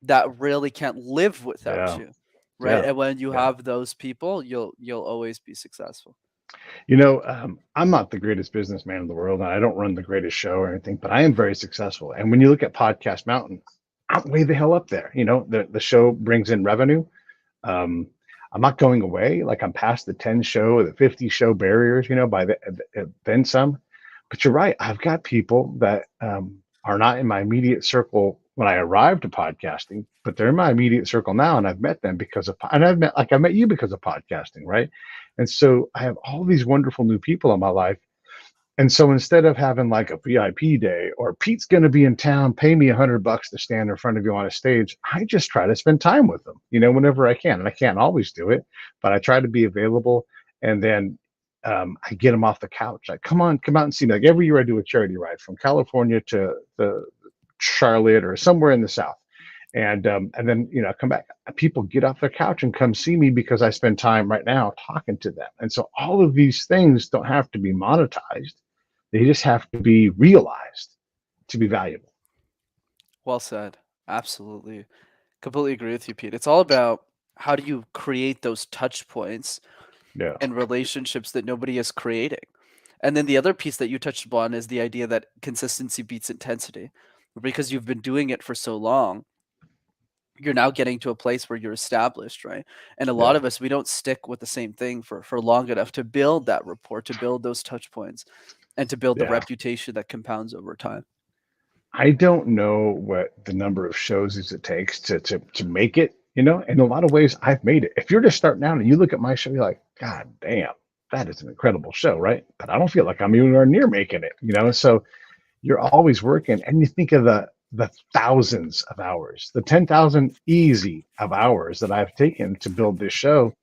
that really can't live without Yeah. you. Right. Yeah. And when you Yeah. have those people, you'll always be successful. You know, I'm not the greatest businessman in the world, and I don't run the greatest show or anything, but I am very successful. And when you look at Podcast Mountain, I'm way the hell up there. You know, the show brings in revenue. Um, I'm not going away. Like I'm past the 10 show or the 50 show barriers, you know, by then some. But you're right. I've got people that are not in my immediate circle when I arrived to podcasting, but they're in my immediate circle now, and I've met them because of, and I met you because of podcasting, right? And so I have all these wonderful new people in my life. And so instead of having like a VIP day or Pete's going to be in town, pay me $100 to stand in front of you on a stage, I just try to spend time with them, you know, whenever I can. And I can't always do it, but I try to be available. And then I get them off the couch. Like, come on, come out and see me. Like every year I do a charity ride from California to the Charlotte or somewhere in the South. And then you know I come back. People get off their couch and come see me because I spend time right now talking to them. And so all of these things don't have to be monetized; they just have to be realized to be valuable. Well said. Absolutely. Completely agree with you, Pete. It's all about how do you create those touch points Yeah, and relationships that nobody is creating. And then the other piece that you touched upon is the idea that consistency beats intensity. Because you've been doing it for so long, you're now getting to a place where you're established, right? And a lot yeah, of us, we don't stick with the same thing for long enough to build that rapport, to build those touch points, and to build the yeah. reputation that compounds over time. I don't know what the number of shows is it takes to make it. You know, in a lot of ways, I've made it. If you're just starting out and you look at my show, you're like, God damn, that is an incredible show, right? But I don't feel like I'm anywhere near making it. You know, so you're always working, and you think of the thousands of hours, the 10,000 easy of hours that I've taken to build this show,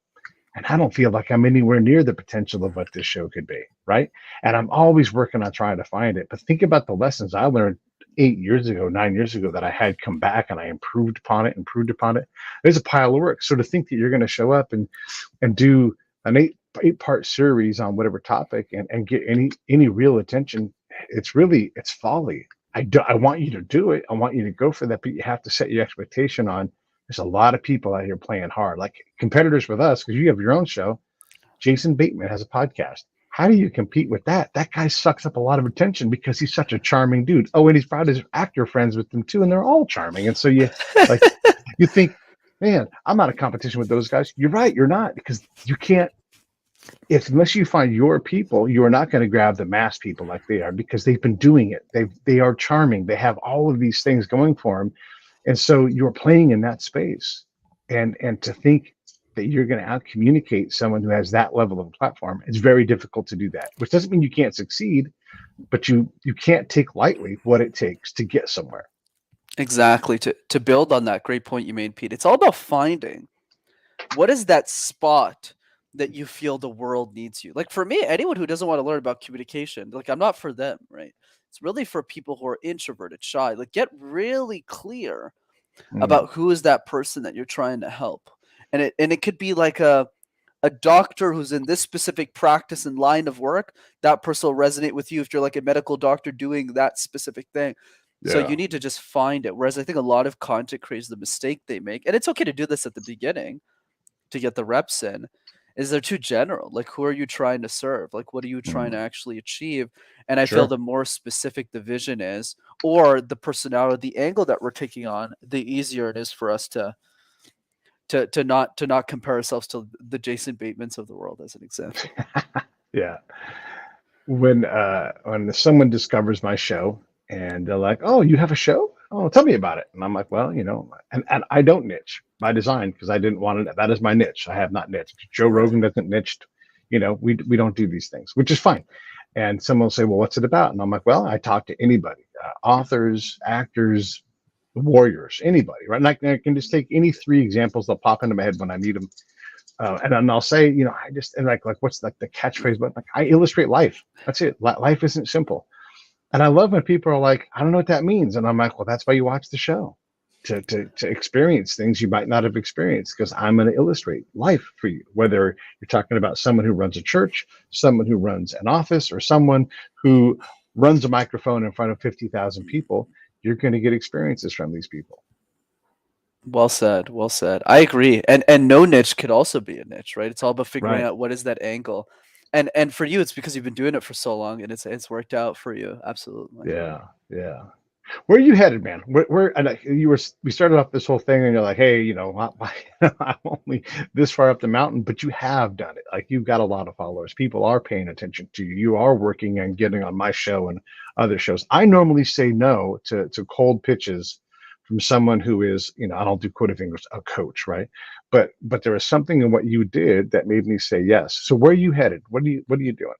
and I don't feel like I'm anywhere near the potential of what this show could be, right? And I'm always working on trying to find it. But think about the lessons I learned 8 years ago, 9 years ago, that I had come back and I improved upon it. There's a pile of work. So to think that you're going to show up and do an eight part series on whatever topic and get any real attention, it's folly. I want you to do it. I want you to go for that, but you have to set your expectation on. There's a lot of people out here playing hard, like competitors with us, because you have your own show. Jason Bateman has a podcast. How do you compete with that? That guy sucks up a lot of attention because he's such a charming dude. Oh, and he's brought his actor friends with him too, and they're all charming. And so like you think, man, I'm not in competition with those guys. You're right, you're not, because you can't. Unless you find your people, you are not going to grab the mass people like they are, because they've been doing it. They are charming. They have all of these things going for them, and so you're playing in that space. And to think that you're going to out communicate someone who has that level of platform, it's very difficult to do that. Which doesn't mean you can't succeed, but you can't take lightly what it takes to get somewhere. Exactly. To build on that great point you made, Pete, it's all about finding what is that spot that you feel the world needs you. Like for me, anyone who doesn't want to learn about communication, like I'm not for them, right? It's really for people who are introverted, shy. Like get really clear about who is that person that you're trying to help. And it could be like a doctor who's in this specific practice and line of work. That person will resonate with you if you're like a medical doctor doing that specific thing. So Yeah, you need to just find it. Whereas I think a lot of content creators, the mistake they make, and it's okay to do this at the beginning to get the reps in, is they're too general. Like, who are you trying to serve? Like, what are you trying to actually achieve? And I feel sure. the more specific the vision is, or the personality, the angle that we're taking on, the easier it is for us to not compare ourselves to the Jason Batemans of the world, as an example. Yeah. When someone discovers my show and they're like, "Oh, you have a show? Oh, tell me about it." And I'm like, "Well, and I don't niche by design, because I didn't want it. That is my niche. I have not niched. Joe Right. Rogan doesn't niched. We don't do these things, which is fine." And someone will say, "Well, what's it about?" And I'm like, "Well, I talk to anybody, authors, actors, warriors, anybody, right?" And I can just take any three examples that pop into my head when I meet them. And then I'll say, I just, and like what's like the catchphrase, but like, I illustrate life. That's it. Life isn't simple. And I love when people are like, "I don't know what that means." And I'm like, "Well, that's why you watch the show, to experience things you might not have experienced, because I'm going to illustrate life for you. Whether you're talking about someone who runs a church, someone who runs an office, or someone who runs a microphone in front of 50,000 people, you're going to get experiences from these people." Well said. Well said. I agree. And no niche could also be a niche, right? It's all about figuring Right. out what is that angle. And for you, it's because you've been doing it for so long and it's worked out for you. Absolutely. Yeah. Yeah. Where are you headed, man? We started off this whole thing, and you're like, "Hey, I'm only this far up the mountain," but you have done it. Like, you've got a lot of followers. People are paying attention to you. You are working and getting on my show and other shows. I normally say no to cold pitches from someone who is, I don't do quoted fingers, a coach, right? But there was something in what you did that made me say yes. So where are you headed? What are you doing?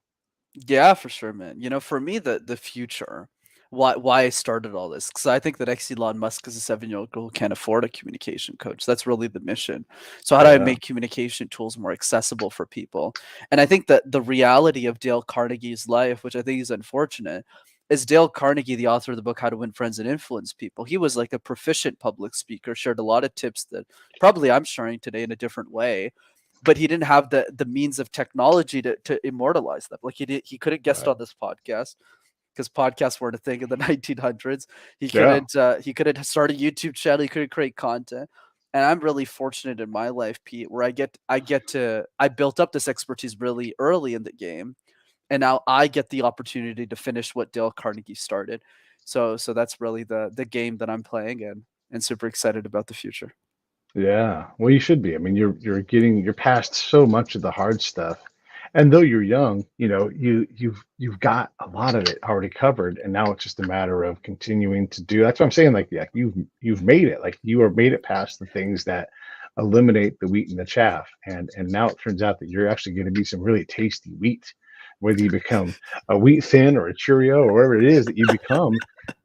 Yeah, for sure, man. For me, the future, why I started all this, because I think that Elon Musk is a 7-year-old girl who can't afford a communication coach. That's really the mission. So how do I Yeah. make communication tools more accessible for people? And I think that the reality of Dale Carnegie's life, which I think is unfortunate, is Dale Carnegie, the author of the book How to Win Friends and Influence People. He was like a proficient public speaker, shared a lot of tips that probably I'm sharing today in a different way, but he didn't have the means of technology to immortalize them. Like he couldn't guest Right. on this podcast because podcasts weren't a thing in the 1900s. Yeah. He couldn't start a YouTube channel. He couldn't create content. And I'm really fortunate in my life, Pete, where I built up this expertise really early in the game, and now I get the opportunity to finish what Dale Carnegie started. So that's really the game that I'm playing in, and super excited about the future. Yeah, well, you should be. I mean, you're past so much of the hard stuff, and though you're young, you've got a lot of it already covered, and now it's just a matter of continuing to do. That's what I'm saying. Like, yeah, you've made it. Like, you are made it past the things that eliminate the wheat and the chaff, and now it turns out that you're actually going to be some really tasty wheat. Whether you become a wheat thin or a Cheerio or whatever it is that you become,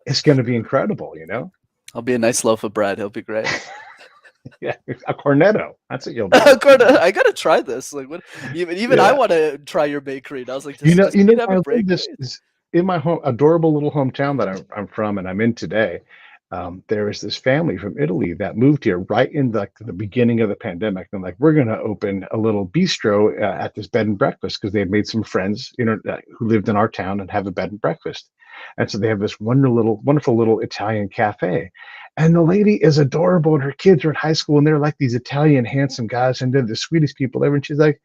it's going to be incredible. I'll be a nice loaf of bread. He'll be great. Yeah, a cornetto. That's what you'll do. I gotta try this. Like, what? Even I Yeah. want to try your bakery. And I was like, does Pete have I a love this bakery? is in my home adorable little hometown that I'm from and I'm in today. There is this family from Italy that moved here right in the beginning of the pandemic. And like, we're going to open a little bistro at this bed and breakfast because they had made some friends, who lived in our town and have a bed and breakfast. And so they have this wonderful little Italian cafe. And the lady is adorable, and her kids are in high school, and they're like these Italian handsome guys, and they're the sweetest people ever. And she's like,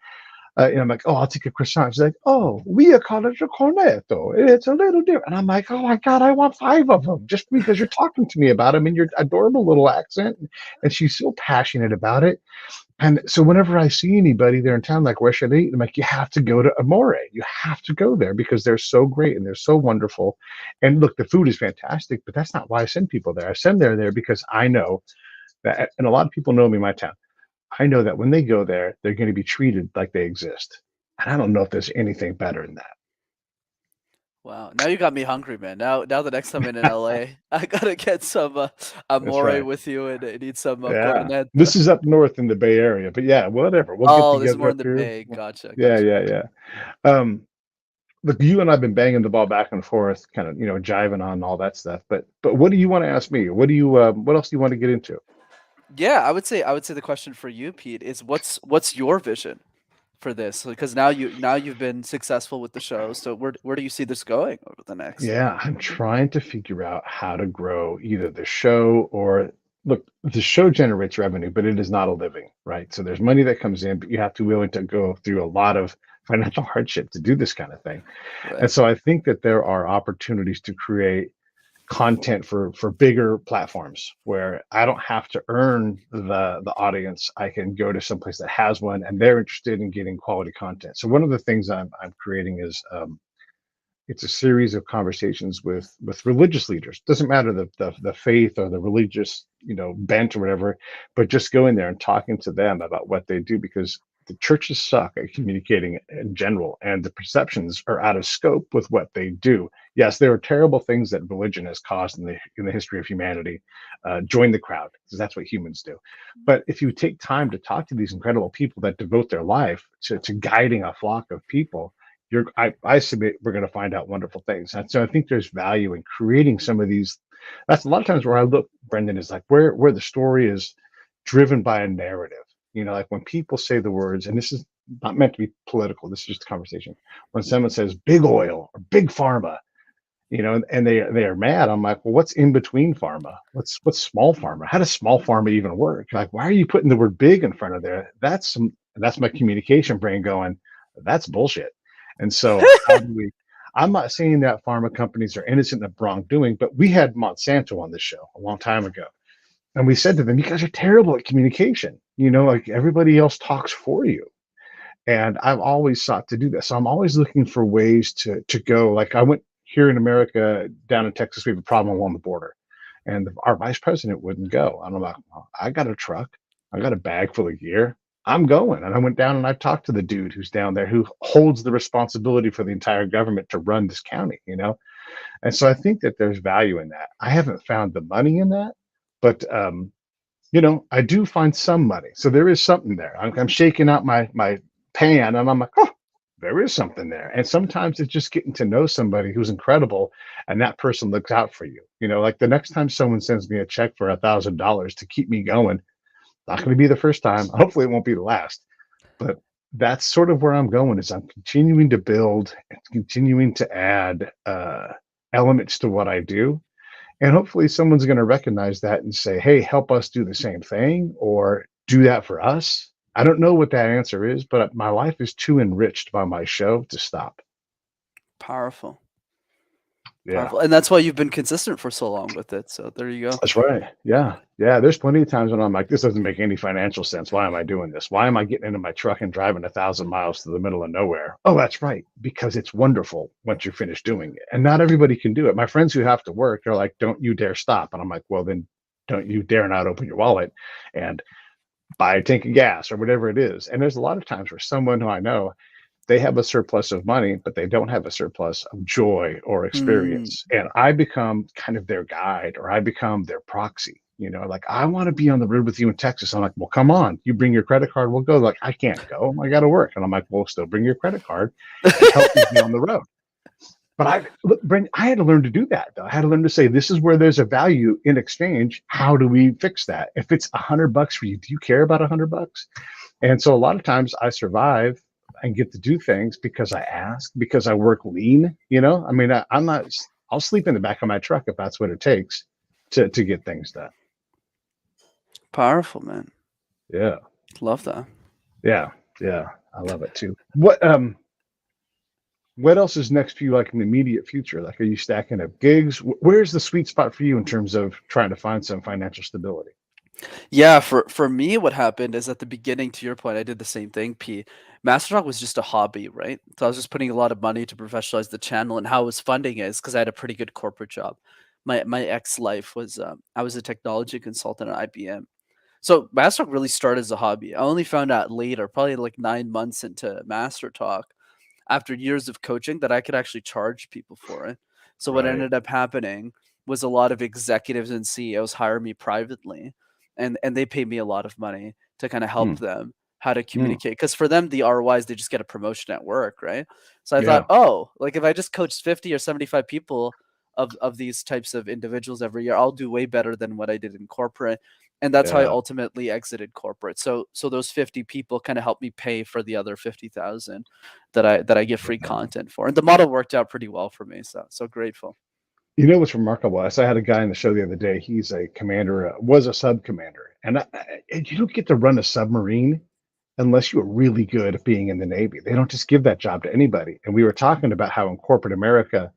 and I'm like, oh, I'll take a croissant. She's like, oh, we call it a cornetto. It's a little different. And I'm like, oh my God, I want 5 of them just because you're talking to me about them in your adorable little accent. And she's so passionate about it. And so whenever I see anybody there in town, like, where should I eat? I'm like, you have to go to Amore. You have to go there because they're so great and they're so wonderful. And look, the food is fantastic, but that's not why I send people there. I send them there because I know that, and a lot of people know me in my town. I know that when they go there, they're going to be treated like they exist. And I don't know if there's anything better than Wow, now you got me hungry, man. Now the next time I'm in that. LA, I gotta get some That's amore right. with you and eat some Yeah. cornetto. This is up north in the Bay Area, but yeah, whatever. We'll get Oh, this is together more up in the here. Bay. Gotcha, Yeah, gotcha. yeah, yeah. Um, Look, you and I've been banging the ball back and forth, kind of, jiving on all that stuff. But what do you want to ask me? What else do you want to get into? Yeah, I would say the question for you, Pete, is what's your vision for this? Because now you've been successful with the show. So where do you see this going over the next? Yeah, I'm trying to figure out how to grow either the show or look, the show generates revenue, but it is not a living, right? So there's money that comes in, but you have to be willing to go through a lot of financial hardship to do this kind of thing. And Right. so I think that there are opportunities to create content for bigger platforms where I don't have to earn the audience. I can go to someplace that has one and they're interested in getting quality content. So one of the things I'm creating is it's a series of conversations with religious leaders. Doesn't matter the faith or the religious bent or whatever, but just going there and talking to them about what they do because the churches suck at communicating in general, and the perceptions are out of scope with what they do. Yes, there are terrible things that religion has caused in the history of humanity. Join the crowd because that's what humans do. But if you take time to talk to these incredible people that devote their life to guiding a flock of people, I submit we're going to find out wonderful things. And so I think there's value in creating some of these. That's a lot of times where I look, Brendan, is like where the story is driven by a narrative. Like when people say the words, and this is not meant to be political, this is just a conversation. When someone says big oil or big pharma, and they are mad, I'm like, well, what's in between pharma? What's small pharma? How does small pharma even work? Like, why are you putting the word big in front of there? That's my communication brain going, that's bullshit. And so how do we? I'm not saying that pharma companies are innocent of wrongdoing, but we had Monsanto on the show a long time ago, and we said to them, "You guys are terrible at communication. Like everybody else talks for you." And I've always sought to do this. So I'm always looking for ways to go. Like I went here in America, down in Texas, we have a problem along the border, and our vice president wouldn't go. And I'm like, well, I got a truck, I got a bag full of gear. I'm going. And I went down and I talked to the dude who's down there who holds the responsibility for the entire government to run this county. And so I think that there's value in that. I haven't found the money in that, but I do find some money. So there is something there. I'm shaking out my pan and I'm like, oh, there is something there. And sometimes it's just getting to know somebody who's incredible and that person looks out for you. Like the next time someone sends me a check for $1,000 to keep me going, not going to be the first time. Hopefully it won't be the last. But that's sort of where I'm going is I'm continuing to build and continuing to add elements to what I do, and hopefully someone's going to recognize that and say, hey, help us do the same thing or do that for us. I don't know what that answer is, but my life is too enriched by my show to stop. Powerful. Yeah, Powerful. And that's why you've been consistent for so long with it. So there you go. that's right. Yeah. Yeah. There's plenty of times when I'm like, this doesn't make any financial sense. Why am I doing this? Why am I getting into my truck and driving 1,000 miles to the middle of nowhere? Oh, that's right. Because it's wonderful once you're finished doing it. And not everybody can do it. My friends who have to work are like, don't you dare stop. And I'm like, well, then don't you dare not open your wallet and buy a tank of gas or whatever it is. And there's a lot of times where someone who I know, they have a surplus of money, but they don't have a surplus of joy or Mm, experience. And I become kind of their guide or I become their proxy. Like, I want to be on the road with you in Texas. I'm like, well, come on, you bring your credit card, we'll go. Like, I can't go, I got to work. And I'm like, well, still bring your credit card and help me be on the road. But look, Brent, I had to learn to do that though. I had to learn to say, this is where there's a value in exchange. How do we fix that? If it's $100 for you, do you care about $100? And so a lot of times I survive and get to do things because I ask, because I work lean. I mean, I'm not. I'll sleep in the back of my truck if that's what it takes to get things done. Powerful, man. Yeah, Love that. yeah, yeah. I love it too. What else is next for you, like in the immediate future? Like, are you stacking up gigs? Where's the sweet spot for you in terms of trying to find some financial stability? Yeah, for me, what happened is at the beginning, to your point, I did the same thing. Master Talk was just a hobby, right? So I was just putting a lot of money to professionalize the channel, and how I was funding it is because I had a pretty good corporate job. My ex life was I was a technology consultant at IBM. So Master Talk really started as a hobby. I only found out later, probably like 9 months into Master Talk, after years of coaching, that I could actually charge people for it. So what Right. ended up happening was a lot of executives and CEOs hire me privately, and they pay me a lot of money to kind of help Hmm. them how to Hmm. communicate. Because for them, the ROI is they just get a promotion at work, right? So I thought, Yeah. oh, like if I just coached 50 or 75 people of these types of individuals every year, I'll do way better than what I did in corporate. And that's how I Yeah. ultimately exited corporate. So those 50 people kind of helped me pay for the other 50,000 that I get free Yeah. content for. And the model worked out pretty well for me. So grateful. What's remarkable is I had a guy in the show the other day. He's a commander, was a sub commander, and you don't get to run a submarine unless you're really good at being in the Navy. They don't just give that job to anybody. And we were talking about how in corporate America,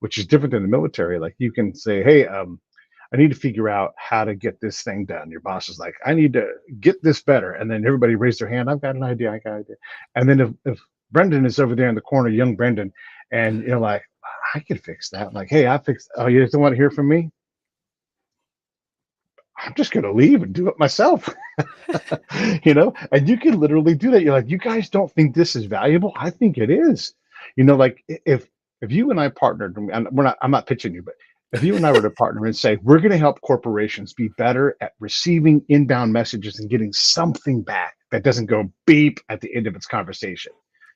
which is different than the military, like you can say, hey, I need to figure out how to get this thing done. Your boss is like, I need to get this better. And then everybody raised their hand. I've got an idea. I got an idea. And then if Brenden is over there in the corner, young Brenden, and you're like, I can fix that. Like, hey, I fixed. Oh, you don't want to hear from me? I'm just going to leave and do it myself. And you can literally do that. You're like, you guys don't think this is valuable? I think it is. Like if you and I partnered, and I'm not pitching you, but if you and I were to partner and say, we're going to help corporations be better at receiving inbound messages and getting something back that doesn't go beep at the end of its conversation,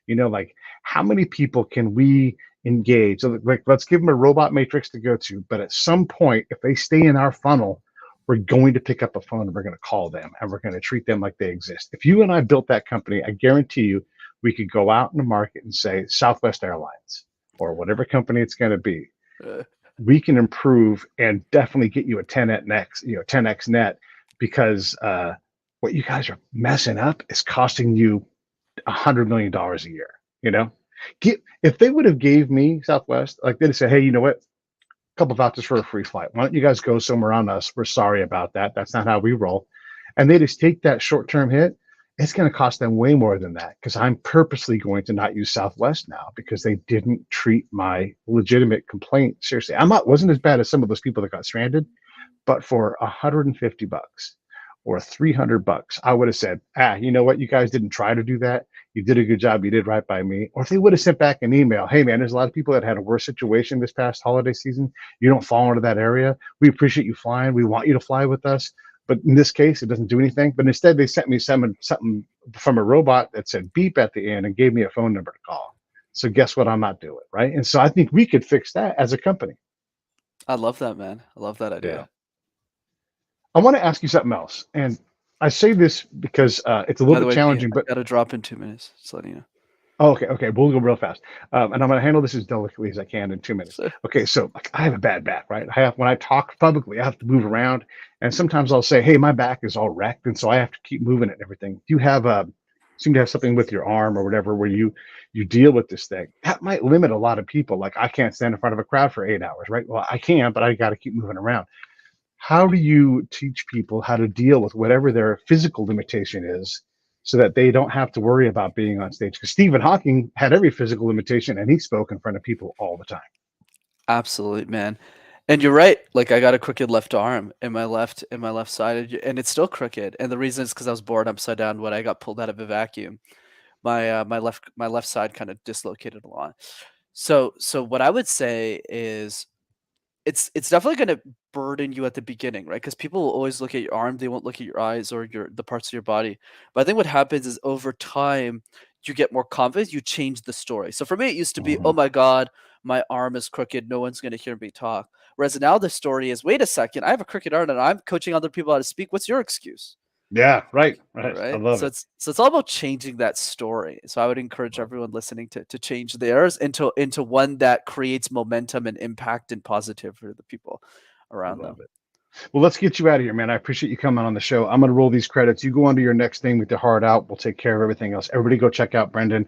like how many people can we engage? So like, let's give them a robot matrix to go to, but at some point, if they stay in our funnel, we're going to pick up a phone and we're going to call them and we're going to treat them like they exist. If you and I built that company, I guarantee you we could go out in the market and say Southwest Airlines or whatever company it's going to be. Uh, We can improve and definitely get you a 10x, 10x net because what you guys are messing up is costing you $100 million a year. You know, if they would have gave me Southwest, like they'd say, hey, you know what? Couple vouchers for a free flight. Why don't you guys go somewhere on us? We're sorry about that. That's not how we roll. And they just take that short term hit. It's going to cost them way more than that because I'm purposely going to not use Southwest now because they didn't treat my legitimate complaint seriously. I'm not wasn't as bad as some of those people that got stranded, but for $150 or $300, I would have said, you know what? You guys didn't try to do that. You did a good job. You did right by me. Or if they would have sent back an email, hey man, there's a lot of people that had a worse situation this past holiday season. You don't fall into that area. We appreciate you flying. We want you to fly with us. But in this case, it doesn't do anything. But instead, they sent me something from a robot that said beep at the end and gave me a phone number to call. So guess what? I'm not doing, right? And so I think we could fix that as a company. I love that, man. I love that Yeah. idea. I want to ask you something else. And I say this because it's a little By the bit way, P, challenging, I but got to drop in 2 minutes. Just letting you oh, okay, we'll go real fast. And I'm going to handle this as delicately as I can in 2 minutes. know. Okay, so like, I have a bad back, right? When I talk publicly, I have to move around. And sometimes I'll say, hey, my back is all wrecked. And so I have to keep moving it and everything. You have seem to have something with your arm or whatever where you deal with this thing. That might limit a lot of people. Like I can't stand in front of a crowd for 8 hours, right? Well, I can, but I got to keep moving around. How do you teach people how to deal with whatever their physical limitation is so that they don't have to worry about being on stage? Because Stephen Hawking had every physical limitation and he spoke in front of people all the time. Absolutely, man. And you're right. Like I got a crooked left arm in my left side, and it's still crooked. And the reason is because I was born upside down when I got pulled out of a vacuum. My left side kind of dislocated a lot. So what I would say is it's definitely gonna burden you at the beginning, right? Because people will always look at your arm, they won't look at your eyes or the parts of your body. But I think what happens is over time, you get more confident, you change the story. So for me, it used to be, Mhm. "Oh my god, my arm is crooked, no one's gonna hear me talk." Whereas now the story is, "Wait a second, I have a crooked arm and I'm coaching other people how to speak. What's your excuse?" Yeah, right, right. I Right? love So it. it's all about changing that story. So I would encourage Love everyone listening to change theirs into one that creates momentum and impact and positive for the people I around love them. it. Well, let's get you out of here, man. I appreciate you coming on the show. I'm going to roll these credits. You go on to your next thing with your heart out. We'll take care of everything else. Everybody go check out Brenden.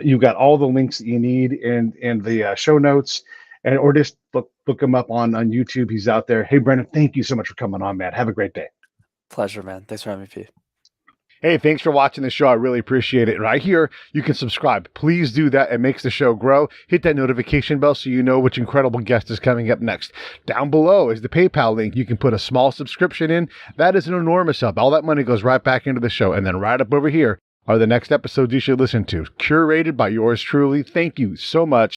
You've got all the links that you need in the show notes, and or just look him up on YouTube. He's out there. Hey, Brenden, thank you so much for coming on, man. Have a great day. Pleasure, man. Thanks for having me, P. Hey, thanks for watching the show. I really appreciate it. Right here, you can subscribe. Please do that. It makes the show grow. Hit that notification bell so you know which incredible guest is coming up next. Down below is the PayPal link. You can put a small subscription in. That is an enormous help. All that money goes right back into the show. And then right up over here are the next episodes you should listen to, curated by yours truly. Thank you so much.